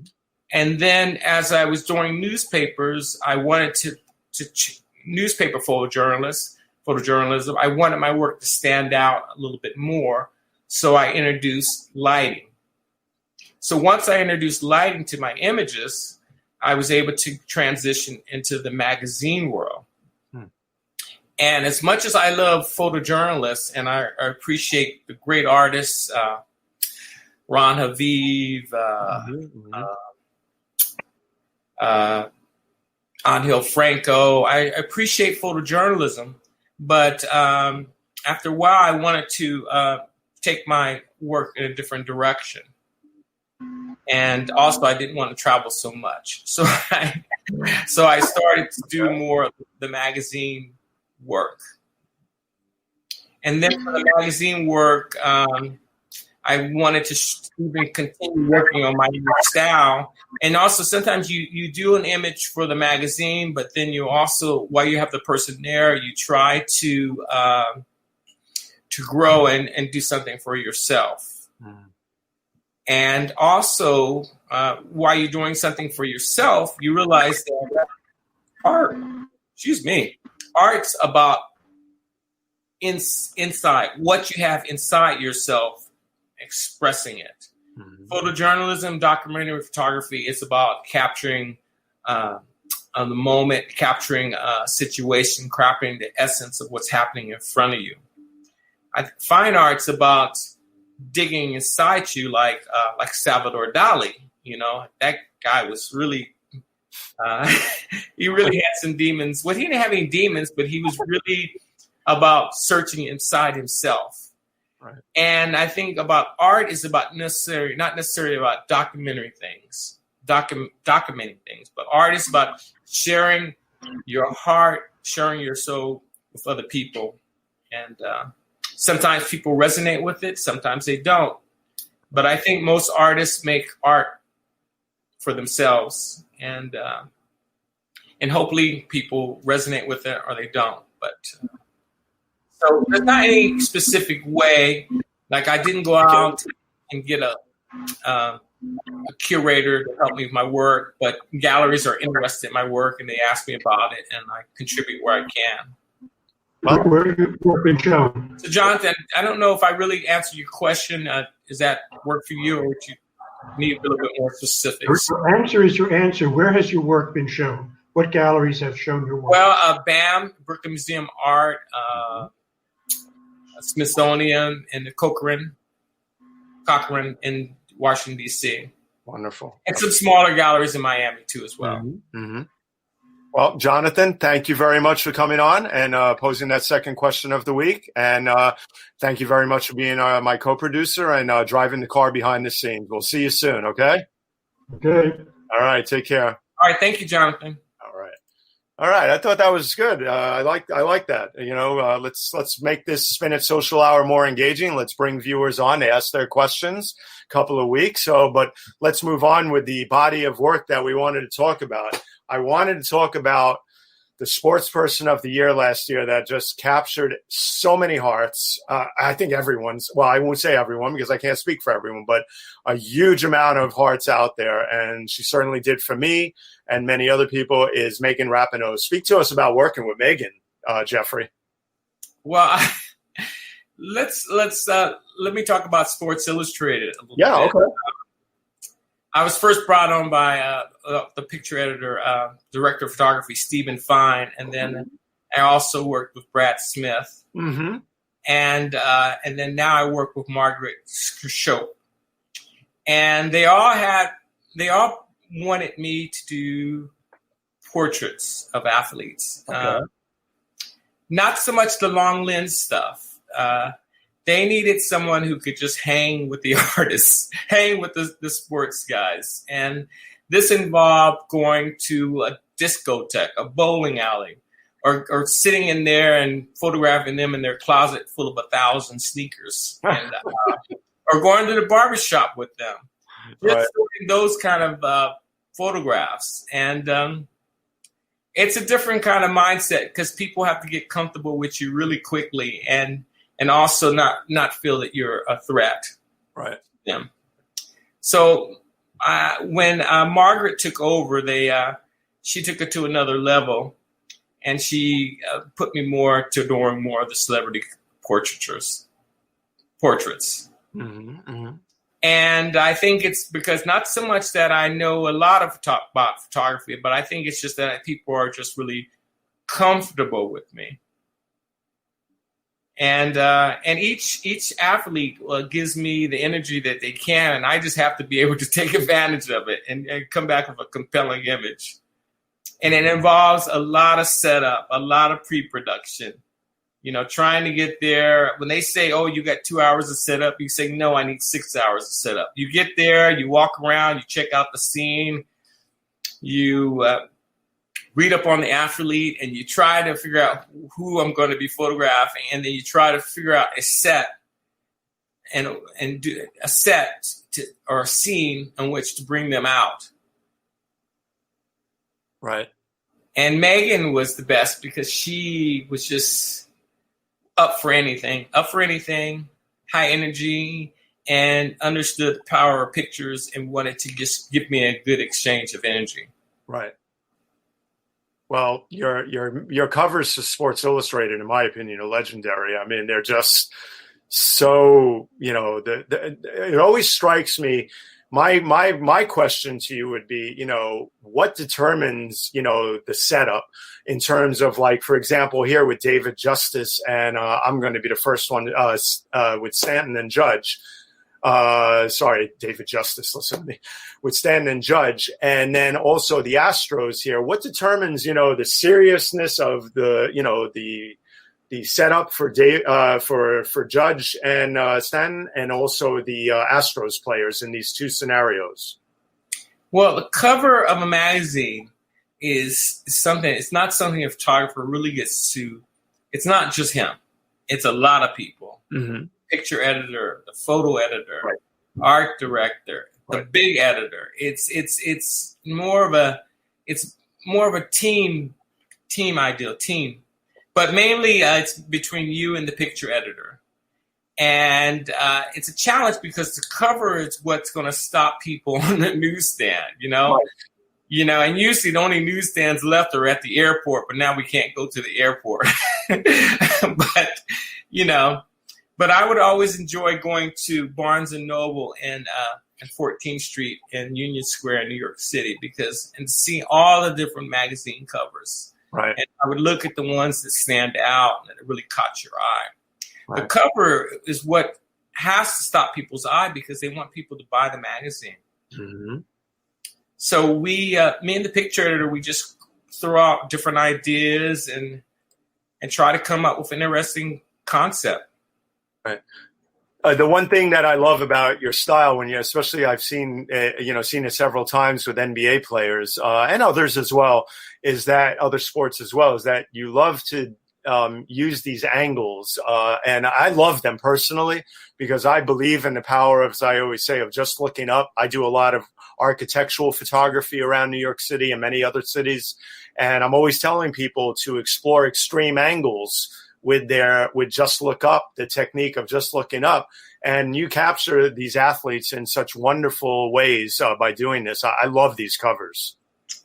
And then as I was doing newspapers, I wanted to newspaper photojournalism. I wanted my work to stand out a little bit more. So I introduced lighting. So once I introduced lighting to my images, I was able to transition into the magazine world. And as much as I love photojournalists, and I appreciate the great artists, Ron Haviv, Angel Franco, I appreciate photojournalism, but after a while, I wanted to take my work in a different direction. And also, I didn't want to travel so much. So I started to do more of the magazine work. And then for the magazine work, I wanted to even continue working on my style. And also sometimes you do an image for the magazine, but then you also, while you have the person there, you try to grow and do something for yourself. And also, while you're doing something for yourself, you realize that art's about inside, what you have inside yourself, expressing it. Mm-hmm. Photojournalism, documentary photography is about capturing the moment, capturing a situation, capturing the essence of what's happening in front of you. Fine art's about digging inside you, like Salvador Dali. You know, that guy was really, he really had some demons. Well, he didn't have any demons, but he was really about searching inside himself. Right. And I think about art is about not necessarily about documenting things, but art is about sharing your heart, sharing your soul with other people. And sometimes people resonate with it, sometimes they don't. But I think most artists make art for themselves, and hopefully people resonate with it or they don't. But so there's not any specific way. Like I didn't go out and get a curator to help me with my work, but galleries are interested in my work and they ask me about it, and I contribute where I can. Where have your work been shown? So, Jonathan, I don't know if I really answered your question. Does that work for you, or would you need a little bit more specifics? Your answer is your answer. Where has your work been shown? What galleries have shown your work? Well, BAM, Brooklyn Museum of Art, Smithsonian, and the Cochrane in Washington, D.C. Wonderful. And some smaller galleries in Miami, too, as well. Mm-hmm. Mm-hmm. Well, Jonathan, thank you very much for coming on and posing that second question of the week. And thank you very much for being my co-producer and driving the car behind the scenes. We'll see you soon, okay? Okay. All right, take care. All right, thank you, Jonathan. All right, I thought that was good. I like that. You know, let's make this Spin It Social Hour more engaging. Let's bring viewers on to ask their questions a couple of weeks. But let's move on with the body of work that we wanted to talk about. I wanted to talk about the sports person of the year last year that just captured so many hearts. I think everyone's, well, I won't say everyone because I can't speak for everyone, but a huge amount of hearts out there. And she certainly did for me and many other people, is Megan Rapinoe. Speak to us about working with Megan, Jeffrey. Well, let me talk about Sports Illustrated a little bit. Okay. I was first brought on by the picture editor, director of photography, Stephen Fine, and then I also worked with Brad Smith, and then now I work with Margaret Schoep. And they all wanted me to do portraits of athletes. Okay. Not so much the long lens stuff. They needed someone who could just hang with the artists, hang with the sports guys. And this involved going to a discotheque, a bowling alley, or sitting in there and photographing them in their closet full of 1,000 sneakers, and, or going to the barbershop with them. Just doing those kind of photographs. And it's a different kind of mindset because people have to get comfortable with you really quickly and also not feel that you're a threat. Right. To them. So when Margaret took over, she took it to another level, and she put me more to doing more of the celebrity portraits. Mm-hmm, mm-hmm. And I think it's because not so much that I know a lot about photography, but I think it's just that people are just really comfortable with me. And each athlete gives me the energy that they can, and I just have to be able to take advantage of it and come back with a compelling image. And it involves a lot of setup, a lot of pre-production. Trying to get there. When they say, "Oh, you got 2 hours of setup," you say, "No, I need 6 hours of setup." You get there, you walk around, you check out the scene, you read up on the athlete, and you try to figure out who I'm going to be photographing, and then you try to figure out a set and do a set or a scene in which to bring them out. Right. And Megan was the best because she was just up for anything, high energy, and understood the power of pictures and wanted to just give me a good exchange of energy. Right. Well, your covers for Sports Illustrated, in my opinion, are legendary. I mean, they're just so, it always strikes me. My question to you would be, what determines, the setup in terms of, like, for example, here with David Justice, and I'm going to be the first one with Stanton and Judge. Sorry, David Justice, listen to me. With Stanton and Judge, and then also the Astros here. What determines, the seriousness of the setup for Judge and Stanton, and also the Astros players in these two scenarios? Well, the cover of a magazine is something. It's not something a photographer really gets to. It's not just him. It's a lot of people. Mm-hmm. Picture editor, the photo editor, right. Art director, the right. Big editor. It's more of a team ideal team. But mainly it's between you and the picture editor. And it's a challenge because the cover is what's going to stop people on the newsstand, Right. And usually the only newsstands left are at the airport, but now we can't go to the airport. But I would always enjoy going to Barnes & Noble and 14th Street and Union Square in New York City and see all the different magazine covers. Right. And I would look at the ones that stand out and that really caught your eye. Right. The cover is what has to stop people's eye because they want people to buy the magazine. Mm-hmm. So me and the picture editor, we just throw out different ideas and try to come up with an interesting concept. Right. The one thing that I love about your style, especially I've seen it several times with NBA players and others as well, is that other sports as well, is that you love to use these angles. And I love them personally because I believe in the power of, as I always say, of just looking up. I do a lot of architectural photography around New York City and many other cities. And I'm always telling people to explore extreme angles with just look up, the technique of just looking up. And you capture these athletes in such wonderful ways by doing this. I love these covers.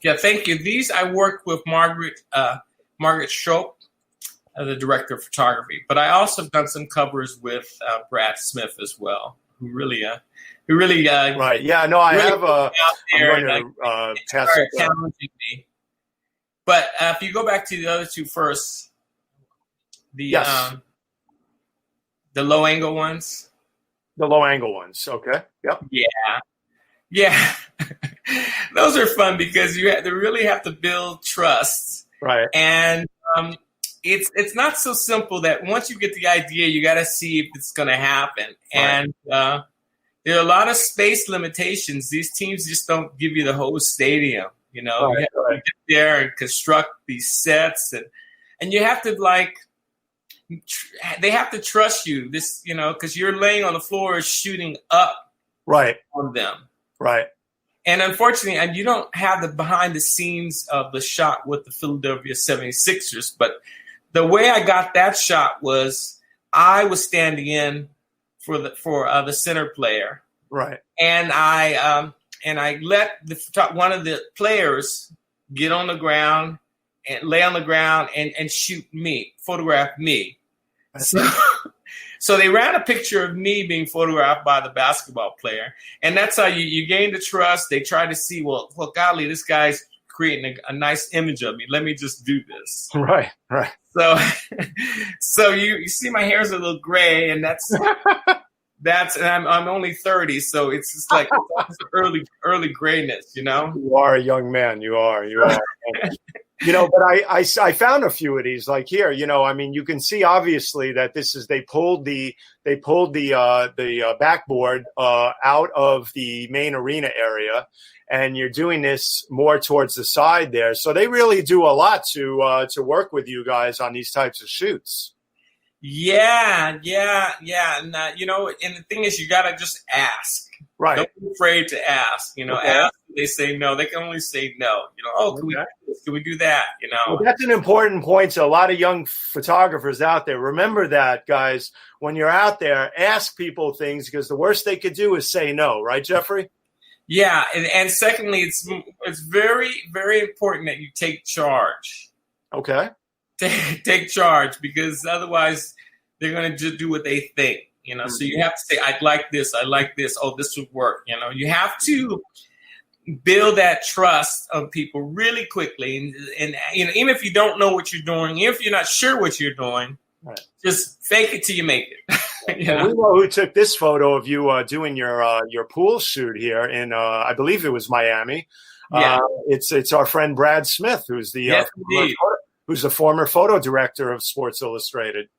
Yeah, thank you. These I worked with Margaret Schopp, the director of photography. But I also have done some covers with Brad Smith as well, who really right. Yeah, no, I have out there. I'm going to pass it challenging me. But if you go back to the other two first, the low angle ones. The low angle ones. Okay. Yep. Yeah. Yeah, those are fun because you have to really have to build trust. Right. And it's not so simple that once you get the idea, you got to see if it's going to happen. Right. And there are a lot of space limitations. These teams just don't give you the whole stadium. You know, Right, you have to get there and construct these sets, and you have to they have to trust you. This, you know, because you're laying on the floor shooting up Right. on them. Right. And unfortunately, and you don't have the behind the scenes of the shot with the Philadelphia 76ers, but the way I got that shot was I was standing in for the center player. Right. And I let one of the players get on the ground and lay on the ground and photograph me. So they ran a picture of me being photographed by the basketball player. And that's how you gain the trust. They try to see, well, golly, this guy's creating a nice image of me. Let me just do this. Right. Right. So you see my hair's a little gray, and that's and I'm only 30, so it's just like early grayness, you know. You are a young man. You are. You know, but I found a few of these, like here. You know, I mean, you can see obviously that they pulled the backboard out of the main arena area, and you're doing this more towards the side there. So they really do a lot to work with you guys on these types of shoots. Yeah. And you know, and the thing is, you gotta just ask. Right. Don't be afraid to ask. You know, Okay. ask. They say no. They can only say no. You know, oh, can we do this? Can we do that? You know, well, that's an important point to a lot of young photographers out there. Remember that, guys. When you're out there, ask people things, because the worst they could do is say no. Right, Jeffrey? Yeah, and secondly, it's very, very important that you take charge. Okay. Take charge, because otherwise they're going to just do what they think. You know, so you have to say, I'd like this. I like this. Oh, this would work. You know, you have to build that trust of people really quickly. And you know, even if you don't know what you're doing, even if you're not sure what you're doing, right, just fake it till you make it. You know? We know who took this photo of you doing your pool shoot here in, I believe it was Miami. Yeah. It's our friend Brad Smith, who's the former photo director of Sports Illustrated.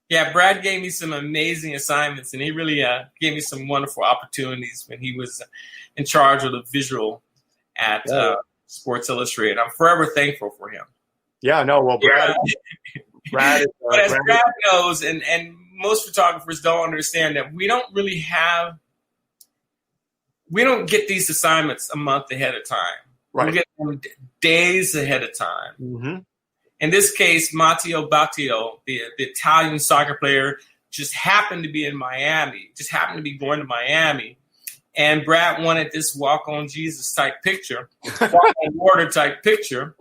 Yeah, Brad gave me some amazing assignments, and he really gave me some wonderful opportunities when he was in charge of the visual at Sports Illustrated. I'm forever thankful for him. Yeah, no, well, Brad. Brad but as Brad knows, and most photographers don't understand that we don't get these assignments a month ahead of time. Right. We get them days ahead of time. Mm-hmm. In this case, Matteo Battio, the Italian soccer player, just happened to be in Miami, just happened to be going to Miami. And Brad wanted this walk on Jesus type picture, walk on water type picture.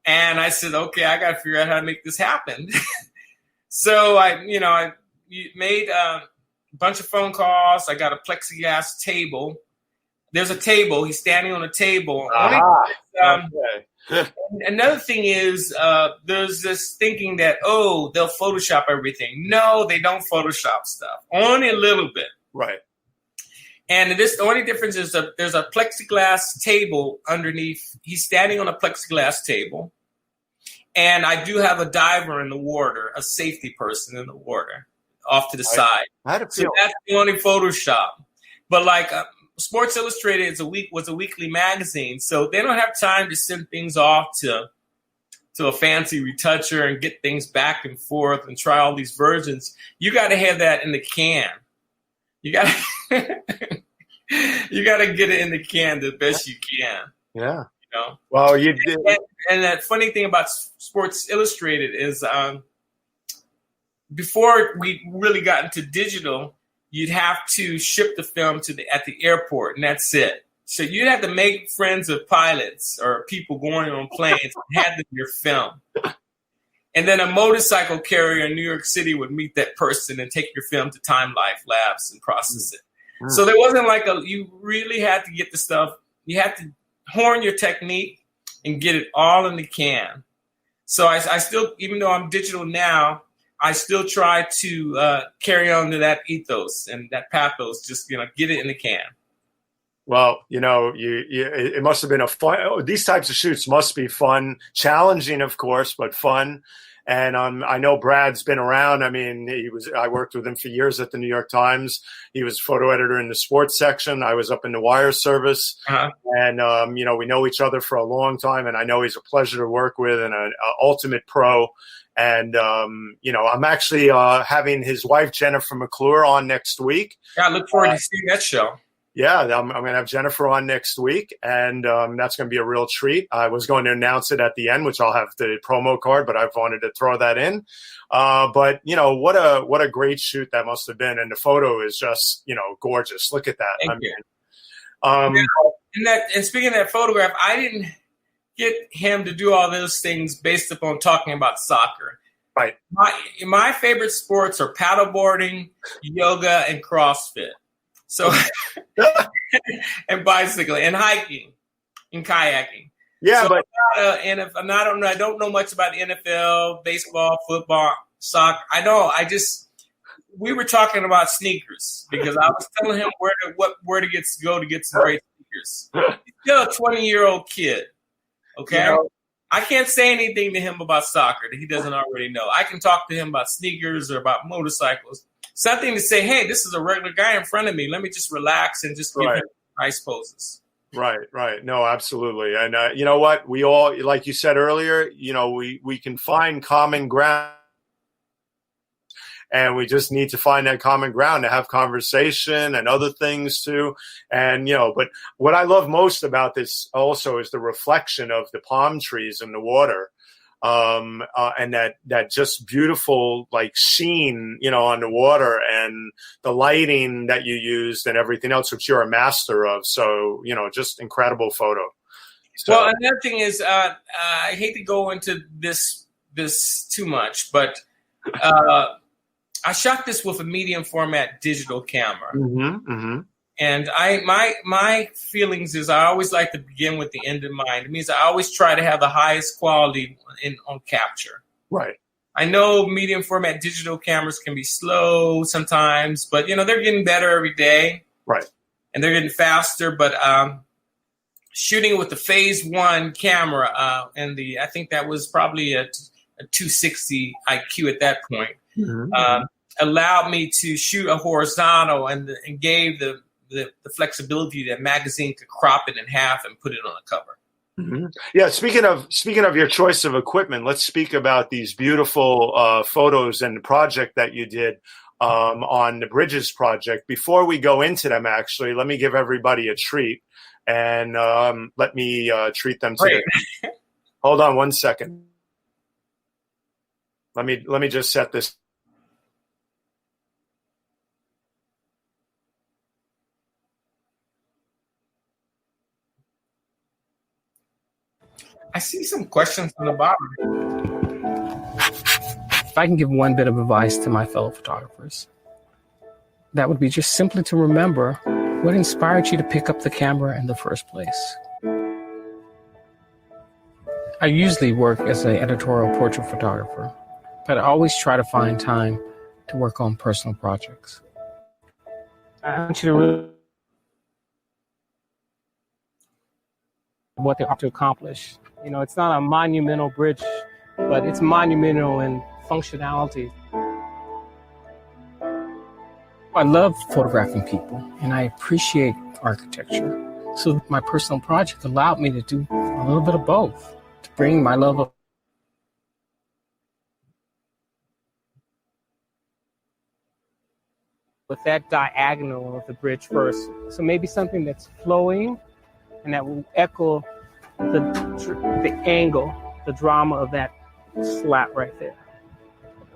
And I said, okay, I got to figure out how to make this happen. So I made a bunch of phone calls. I got a plexiglass table. There's a table. He's standing on a table. Another thing is there's this thinking that, oh, they'll Photoshop everything. No, they don't Photoshop stuff. Only a little bit. Right. And the only difference is there's a plexiglass table underneath. He's standing on a plexiglass table. And I do have a diver in the water, a safety person in the water off to the side. So that's the only Photoshop. But like Sports Illustrated was a weekly magazine, so they don't have time to send things off to a fancy retoucher and get things back and forth and try all these versions. You got to have that in the can. You got to get it in the can the best you can. Yeah. You know? Well, you did. And that funny thing about Sports Illustrated is before we really got into digital, you'd have to ship the film at the airport, and that's it. So you'd have to make friends with pilots or people going on planes and hand them your film. And then a motorcycle carrier in New York City would meet that person and take your film to Time Life Labs and process it. Mm. So there wasn't you really had to get the stuff. You had to hone your technique and get it all in the can. So I still, even though I'm digital now, I still try to carry on to that ethos and that pathos, just, get it in the can. Well, it must have been a fun. These types of shoots must be fun, challenging, of course, but fun. And I know Brad's been around. I mean, I worked with him for years at the New York Times. He was photo editor in the sports section. I was up in the wire service. Uh-huh. And, we know each other for a long time. And I know he's a pleasure to work with and an ultimate pro. And, I'm actually having his wife, Jennifer McClure, on next week. Yeah, I look forward to seeing that show. Yeah, I'm going to have Jennifer on next week, and that's going to be a real treat. I was going to announce it at the end, which I'll have the promo card, but I've wanted to throw that in. But what a great shoot that must have been, and the photo is just gorgeous. Look at that. Thank you. And speaking of that photograph, I didn't get him to do all those things based upon talking about soccer. Right. My favorite sports are paddleboarding, yoga, and CrossFit. So, and bicycling and hiking and kayaking. Yeah, so but I don't know much about the NFL, baseball, football, soccer. We were talking about sneakers because I was telling him where to go to get some great sneakers. He's still a 20-year-old kid. Okay. I can't say anything to him about soccer that he doesn't already know. I can talk to him about sneakers or about motorcycles. Something to say, hey, this is a regular guy in front of me. Let me just relax and just give him nice poses. Right. No, absolutely. And you know what? We all, like you said earlier, we can find common ground. And we just need to find that common ground to have conversation and other things too. And, but what I love most about this also is the reflection of the palm trees in the water. And that just beautiful sheen, on the water and the lighting that you used and everything else, which you're a master of. So, just incredible photo. So, well, another thing is, I hate to go into this too much, but I shot this with a medium format digital camera. Mm-hmm, mm-hmm. And my feelings is I always like to begin with the end in mind. It means I always try to have the highest quality on capture. Right. I know medium format digital cameras can be slow sometimes, but they're getting better every day. Right. And they're getting faster. But shooting with the Phase 1 camera, I think that was probably a 260 IQ at that point, mm-hmm. Allowed me to shoot a horizontal and gave the flexibility that magazine could crop it in half and put it on a cover. Mm-hmm. Yeah. Speaking of your choice of equipment, let's speak about these beautiful photos and the project that you did on the Bridges project. Before we go into them, actually, let me give everybody a treat and let me treat them today. Hold on one second. Let me just set this. I see some questions on the bottom. If I can give one bit of advice to my fellow photographers, that would be just simply to remember what inspired you to pick up the camera in the first place. I usually work as an editorial portrait photographer, but I always try to find time to work on personal projects. I want you to really what they have to accomplish. It's not a monumental bridge, but it's monumental in functionality. I love photographing people, and I appreciate architecture. So my personal project allowed me to do a little bit of both, to bring my love of with that diagonal of the bridge first. So maybe something that's flowing and that will echo the angle, the drama of that slat right there.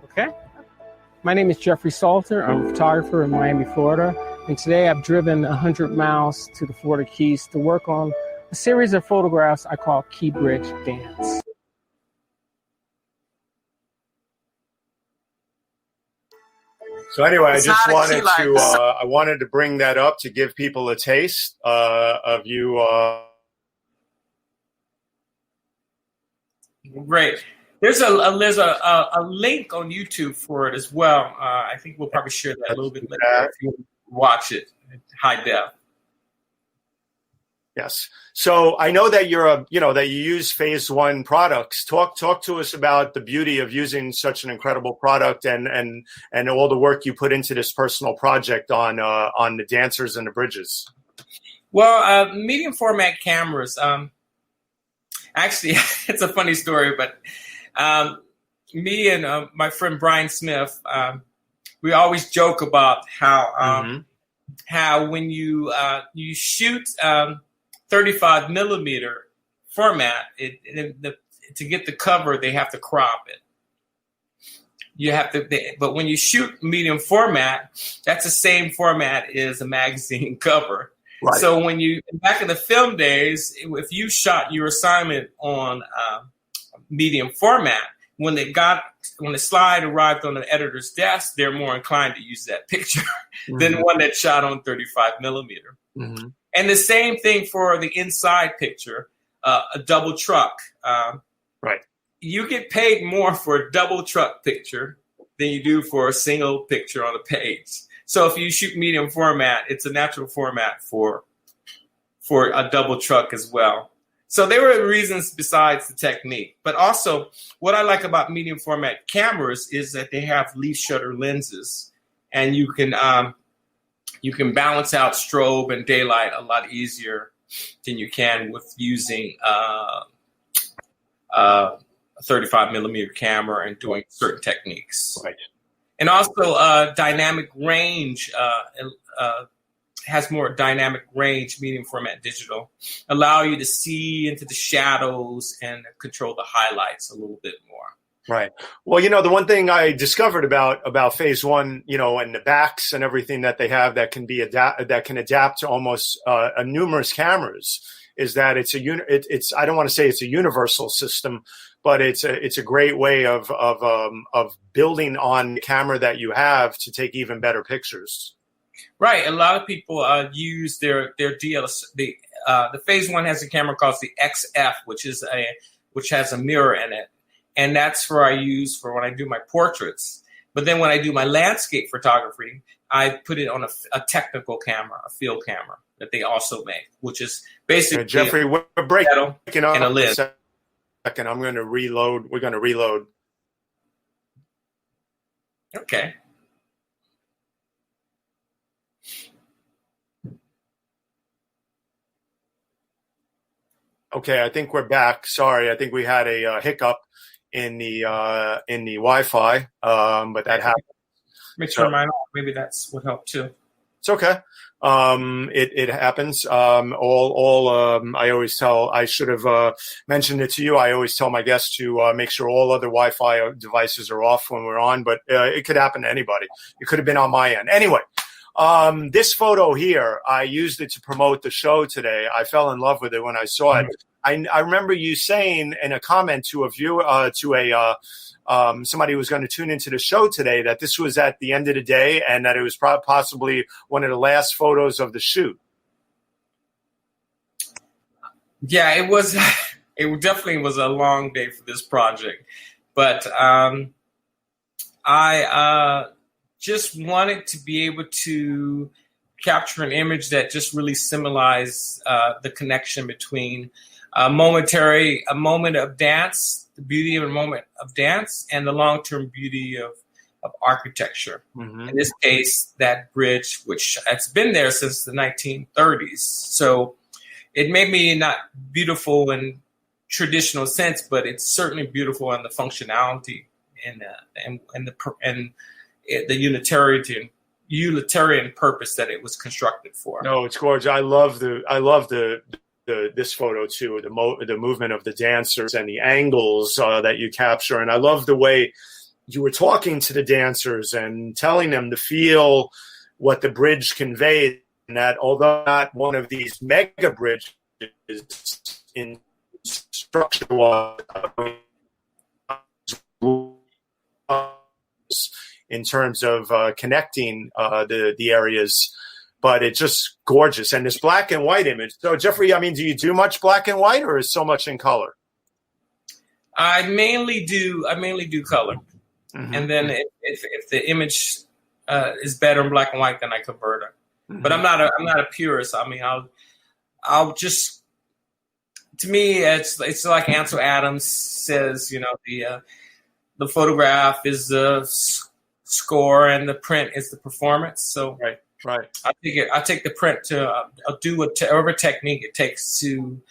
Okay? My name is Jeffery Salter. I'm a photographer in Miami, Florida. And today I've driven 100 miles to the Florida Keys to work on a series of photographs I call Key Bridge Dance. So anyway, I wanted to bring that up to give people a taste of you. Great. There's a link on YouTube for it as well. I think we'll probably share that a little bit later if you watch it in high def. Yes. So I know that that you use Phase One products. Talk to us about the beauty of using such an incredible product and all the work you put into this personal project on the dancers and the bridges. Well, medium format cameras. Actually, it's a funny story, but me and my friend Brian Smith, we always joke about how when you shoot 35 millimeter format, to get the cover, they have to crop it. But when you shoot medium format, that's the same format as a magazine cover. Right. So back in the film days, if you shot your assignment on medium format, when the slide arrived on the editor's desk, they're more inclined to use that picture than one that's shot on 35 millimeter. Mm-hmm. And the same thing for the inside picture, a double truck. Right. You get paid more for a double truck picture than you do for a single picture on a page. So if you shoot medium format, it's a natural format for a double truck as well. So there were reasons besides the technique. But also, what I like about medium format cameras is that they have leaf shutter lenses, and you can balance out strobe and daylight a lot easier than you can with using a 35 millimeter camera and doing certain techniques. Right. And also dynamic range has more dynamic range, medium format digital, allow you to see into the shadows and control the highlights a little bit more. Right. Well, the one thing I discovered about Phase One, and the backs and everything that they have that can adapt to almost numerous cameras, is that it's I don't want to say it's a universal system, but it's a great way of building on the camera that you have to take even better pictures. Right. A lot of people use their DLS. The Phase One has a camera called the XF, which has a mirror in it, and that's where I use for when I do my portraits. But then when I do my landscape photography, I put it on a technical camera, a field camera that they also make, which is basically Jeffrey, we're breaking up and a lid. Second, I'm going to reload. We're going to reload. Okay. Okay, I think we're back. Sorry, I think we had a hiccup in the Wi-Fi, but that happened. Make sure mine off. Maybe that's what helped too. It's okay. It happens. I always tell, I should have mentioned it to you. I always tell my guests to make sure all other Wi-Fi devices are off when we're on, but it could happen to anybody. It could have been on my end. Anyway, this photo here, I used it to promote the show today. I fell in love with it when I saw it. I remember you saying in a comment to a viewer, somebody who was going to tune into the show today, that this was at the end of the day and that it was possibly one of the last photos of the shoot. Yeah, it was. It definitely was a long day for this project, but I just wanted to be able to capture an image that just really symbolized the connection between a moment of dance, the beauty of a moment of dance, and the long-term beauty of architecture. Mm-hmm. In this case, that bridge, which has been there since the 1930s. So it may be not beautiful in traditional sense, but it's certainly beautiful in the functionality and the utilitarian purpose that it was constructed for. No, it's gorgeous. I love this photo too, the movement of the dancers and the angles that you capture. And I love the way you were talking to the dancers and telling them to feel what the bridge conveyed, and that although not one of these mega bridges in structure in terms of connecting the areas, but it's just gorgeous. And this black and white image. So Jeffrey, I mean, do you do much black and white, or is so much in color? I mainly do color. Mm-hmm. And then if the image is better in black and white, then I convert it. Mm-hmm. But I'm not a purist. I mean, to me, it's like Ansel Adams says, you know, the photograph is the score and the print is the performance. So Right. I take the print to do whatever technique it takes to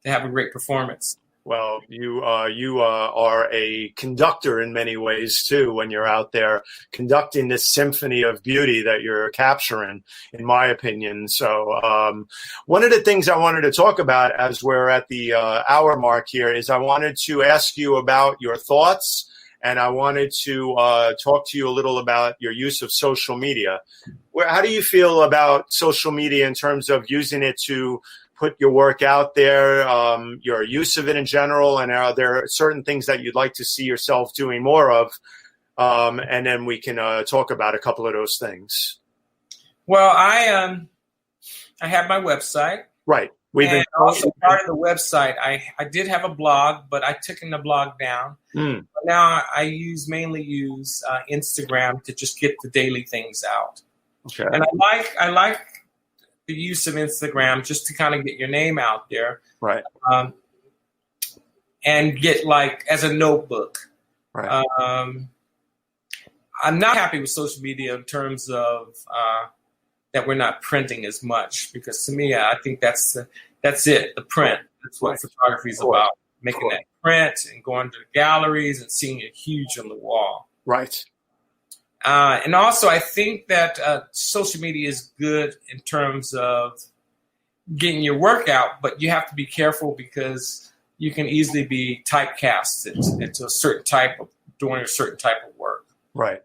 have a great performance. Well, you are a conductor in many ways too. When you're out there conducting this symphony of beauty that you're capturing, in my opinion. So, one of the things I wanted to talk about as we're at the hour mark here is I wanted to ask you about your thoughts, and I wanted to talk to you a little about your use of social media. How do you feel about social media in terms of using it to put your work out there, your use of it in general, and are there certain things that you'd like to see yourself doing more of? And then we can talk about a couple of those things. Well, I have my website. Right. And also part of the website, I did have a blog, but I took the blog down. But now I mainly use Instagram to just get the daily things out. Okay. And I like the use of Instagram just to kind of get your name out there. Right. And get like as a notebook. Right. I'm not happy with social media in terms of that we're not printing as much, because to me, I think that's it, the print. That's what photography is about, making that print and going to the galleries and seeing it huge on the wall. Right. And also, I think that social media is good in terms of getting your work out, but you have to be careful because you can easily be typecasted into a certain type of doing a certain type of work. Right.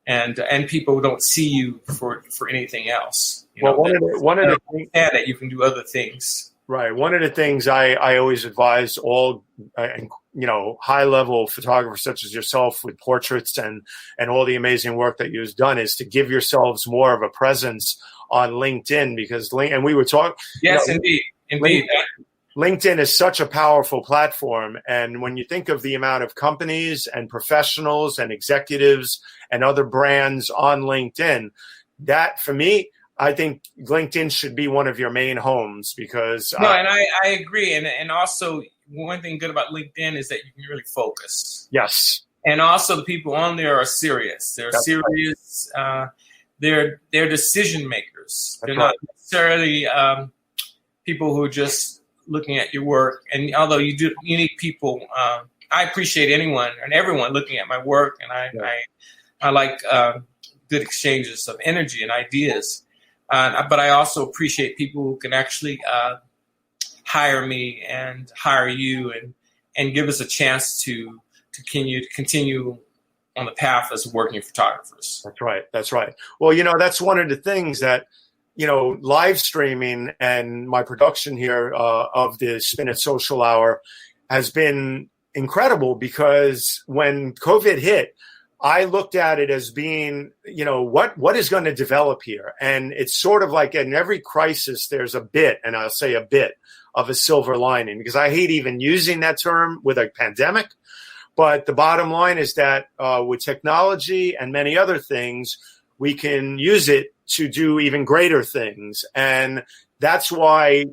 And people don't see you for anything else. One of the things that you can do other things. Right. One of the things I always advise all, high-level photographers such as yourself with portraits and all the amazing work that you've done is to give yourselves more of a presence on LinkedIn, because and we were talking. Yes, indeed. LinkedIn is such a powerful platform. And when you think of the amount of companies and professionals and executives and other brands on LinkedIn, that for me, I think LinkedIn should be one of your main homes because. No, and I agree. And also one thing good about LinkedIn is that you can really focus. Yes. And also the people on there are serious. They're serious. Right. They're decision makers. They're not necessarily people who are just looking at your work. And although you need people, I appreciate anyone and everyone looking at my work, and I like good exchanges of energy and ideas. But I also appreciate people who can actually hire me and hire you and give us a chance to continue on the path as working photographers. That's right. Well, that's one of the things that, live streaming and my production here of the Spin It Social Hour has been incredible, because when COVID hit, I looked at it as being, what is going to develop here? And it's sort of like in every crisis, there's a bit, and I'll say a bit of a silver lining, because I hate even using that term with a pandemic. But the bottom line is that with technology and many other things, we can use it to do even greater things. And that's why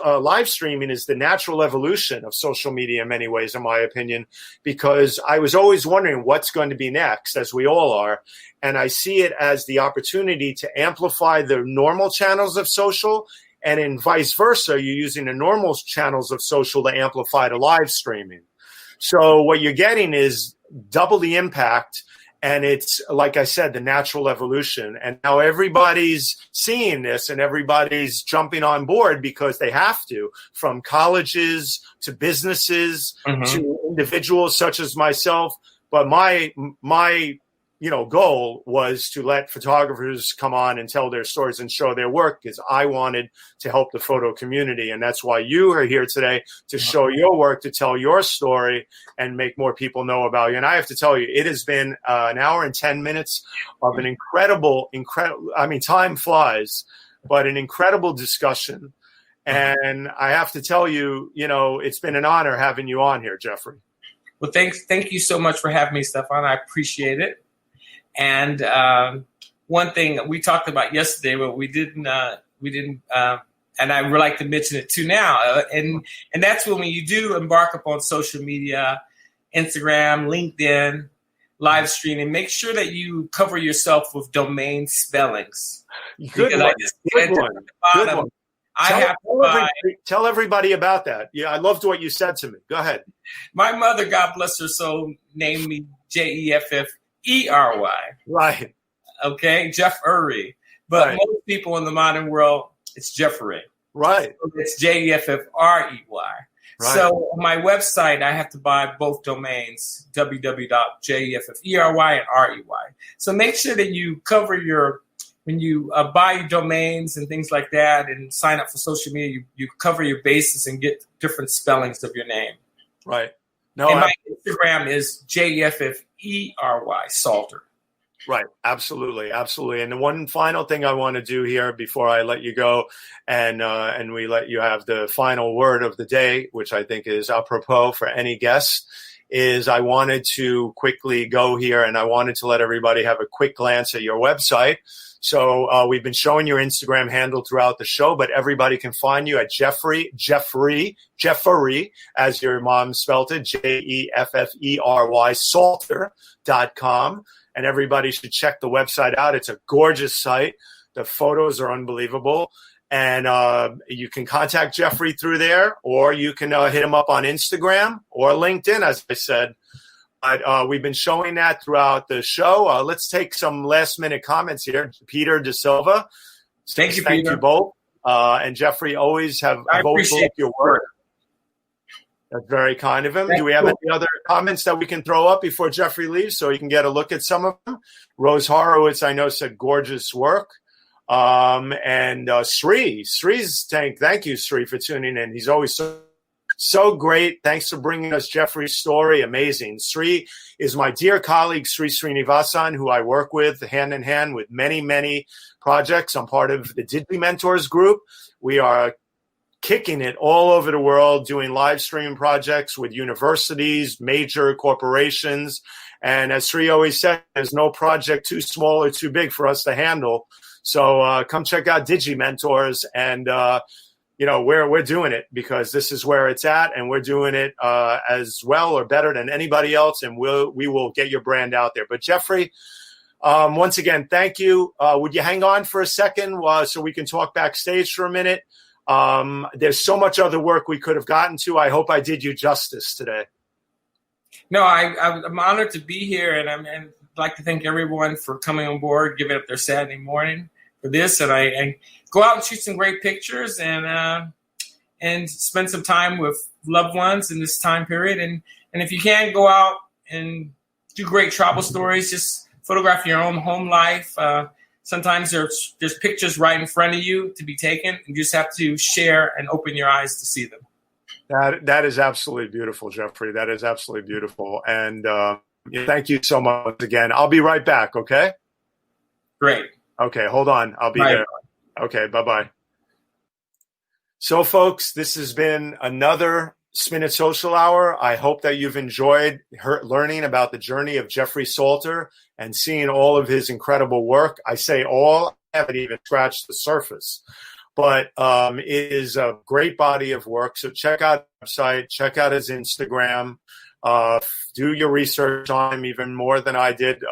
live streaming is the natural evolution of social media in many ways, in my opinion, because I was always wondering what's going to be next, as we all are. And I see it as the opportunity to amplify the normal channels of social, and in vice versa, you're using the normal channels of social to amplify the live streaming. So what you're getting is double the impact. And it's, like I said, the natural evolution. And now everybody's seeing this and everybody's jumping on board because they have to, from colleges to businesses to individuals such as myself. But my goal was to let photographers come on and tell their stories and show their work, because I wanted to help the photo community. And that's why you are here today, to show your work, to tell your story and make more people know about you. And I have to tell you, it has been an hour and 10 minutes of an incredible, time flies, but an incredible discussion. And I have to tell you, it's been an honor having you on here, Jeffrey. Well, thank you so much for having me, Stefan. I appreciate it. And one thing we talked about yesterday, but we didn't and I would like to mention it too now. And that's when you do embark upon social media, Instagram, LinkedIn, live streaming, make sure that you cover yourself with domain spellings. Good one. Tell everybody about that. Yeah, I loved what you said to me. Go ahead. My mother, God bless her soul, named me Jeffery. Right. Okay, Jeffery. But right. Most people in the modern world, it's Jeffery. Right. So it's Jeffery. Right. So on my website, I have to buy both domains, www.jeffery and rey. So make sure that you cover when you buy domains and things like that and sign up for social media, you cover your bases and get different spellings of your name. Right. My Instagram is Jeffery Salter. Right. Absolutely. Absolutely. And the one final thing I want to do here before I let you go and we let you have the final word of the day, which I think is apropos for any guest, is I wanted to quickly go here and I wanted to let everybody have a quick glance at your website. So we've been showing your Instagram handle throughout the show, but everybody can find you at Jeffery, as your mom spelled it, Jeffery, Salter.com. And everybody should check the website out. It's a gorgeous site. The photos are unbelievable. And you can contact Jeffery through there, or you can hit him up on Instagram or LinkedIn, as I said. But we've been showing that throughout the show. Let's take some last-minute comments here. Peter De Silva. Thank you, Peter. Thank you both. And Jeffery, always have both your work. That's very kind of him. Do we have any other comments that we can throw up before Jeffery leaves so you can get a look at some of them? Rose Horowitz, I know, said gorgeous work. And Sri's thank you, Sri, for tuning in. He's always so great. Thanks for bringing us Jeffrey's story. Amazing. Sri is my dear colleague, Sri Srinivasan, who I work with hand in hand with many, many projects. I'm part of the Digi Mentors group. We are kicking it all over the world, doing live streaming projects with universities, major corporations. And as Sri always said, there's no project too small or too big for us to handle. So come check out Digi Mentors, and we're doing it because this is where it's at, and we're doing it as well or better than anybody else, and we will get your brand out there. But Jeffery, once again, thank you. Would you hang on for a second so we can talk backstage for a minute? There's so much other work we could have gotten to. I hope I did you justice today. No, I'm honored to be here, and I'd like to thank everyone for coming on board, giving up their Saturday morning for this, and I go out and shoot some great pictures and spend some time with loved ones in this time period. And if you can, go out and do great travel stories. Just photograph your own home life. Sometimes there's pictures right in front of you to be taken. You just have to share and open your eyes to see them. That is absolutely beautiful, Jeffery. That is absolutely beautiful. And thank you so much again. I'll be right back, okay? Great. Okay, hold on. I'll be there. Okay, bye-bye. So, folks, this has been another Spin It Social Hour. I hope that you've enjoyed learning about the journey of Jeffery Salter and seeing all of his incredible work. I say all, I haven't even scratched the surface. But it is a great body of work. So check out his website, check out his Instagram, do your research on him even more than I did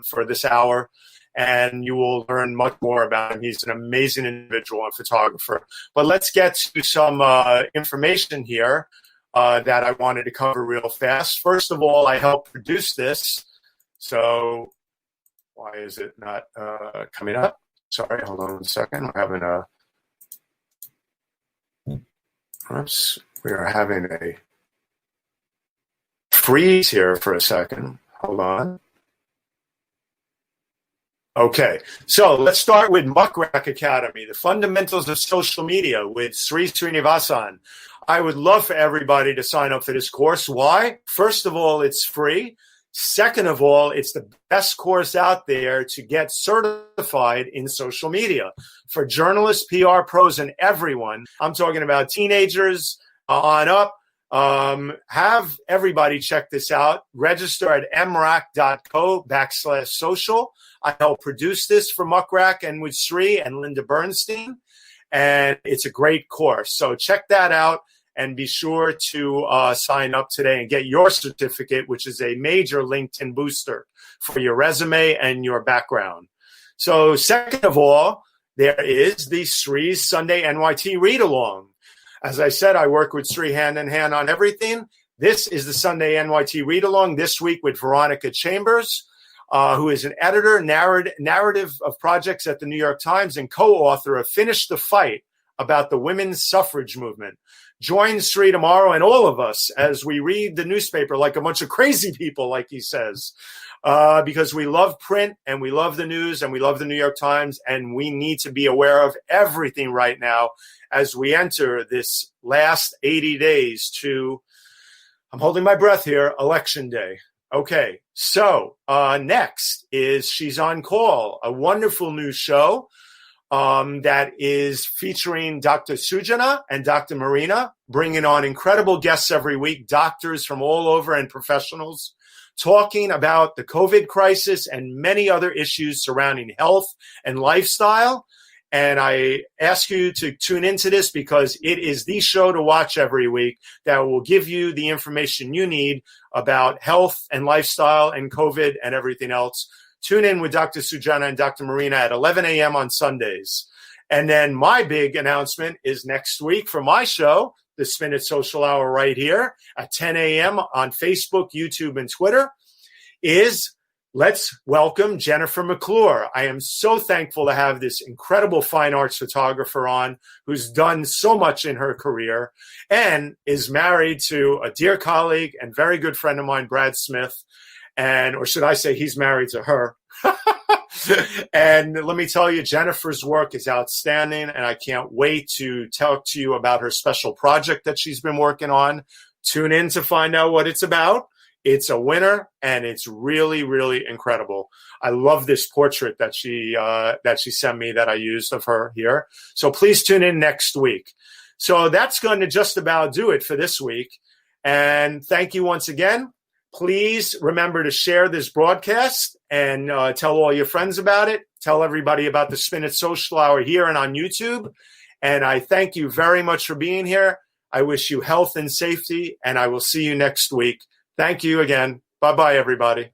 for this hour. And you will learn much more about him. He's an amazing individual and photographer. But let's get to some information here that I wanted to cover real fast. First of all, I helped produce this. So why is it not coming up? Sorry, hold on a second. We're having we are having a freeze here for a second. Hold on. Okay, so let's start with Muckrack Academy, the fundamentals of social media with Sri Srinivasan. I would love for everybody to sign up for this course. Why? First of all, it's free. Second of all, it's the best course out there to get certified in social media for journalists, PR pros, and everyone. I'm talking about teenagers on up. Have everybody check this out. Register at mrac.co/social. I helped produce this for Muckrack and with Sri and Linda Bernstein. and it's a great course. So check that out and be sure to sign up today and get your certificate, which is a major LinkedIn booster for your resume and your background. So second of all, there is the Sri's Sunday NYT Read Along. As I said, I work with Sri hand in hand on everything. This is the Sunday NYT Read Along this week with Veronica Chambers, who is an editor, narrative of projects at the New York Times and co-author of Finish the Fight about the women's suffrage movement. Join Sri tomorrow and all of us as we read the newspaper like a bunch of crazy people, like he says, because we love print and we love the news and we love the New York Times, and we need to be aware of everything right now as we enter this last 80 days to, I'm holding my breath here, Election Day. Okay, so next is She's on Call, a wonderful new show that is featuring Dr. Sujana and Dr. Marina, bringing on incredible guests every week, doctors from all over and professionals, talking about the COVID crisis and many other issues surrounding health and lifestyle. And I ask you to tune into this because it is the show to watch every week that will give you the information you need about health and lifestyle and COVID and everything else. Tune in with Dr. Sujana and Dr. Marina at 11 a.m. on Sundays. And then my big announcement is next week for my show, the Spin It Social Hour right here at 10 a.m. on Facebook, YouTube, and Twitter, is let's welcome Jennifer McClure. I am so thankful to have this incredible fine arts photographer on who's done so much in her career and is married to a dear colleague and very good friend of mine, Brad Smith. And, or should I say he's married to her. And let me tell you, Jennifer's work is outstanding, and I can't wait to talk to you about her special project that she's been working on. Tune in to find out what it's about. It's a winner, and it's really, really incredible. I love this portrait that she sent me that I used of her here. So please tune in next week. So that's going to just about do it for this week. And thank you once again. Please remember to share this broadcast and tell all your friends about it. Tell everybody about the Spin It Social Hour here and on YouTube. And I thank you very much for being here. I wish you health and safety, and I will see you next week. Thank you again. Bye-bye, everybody.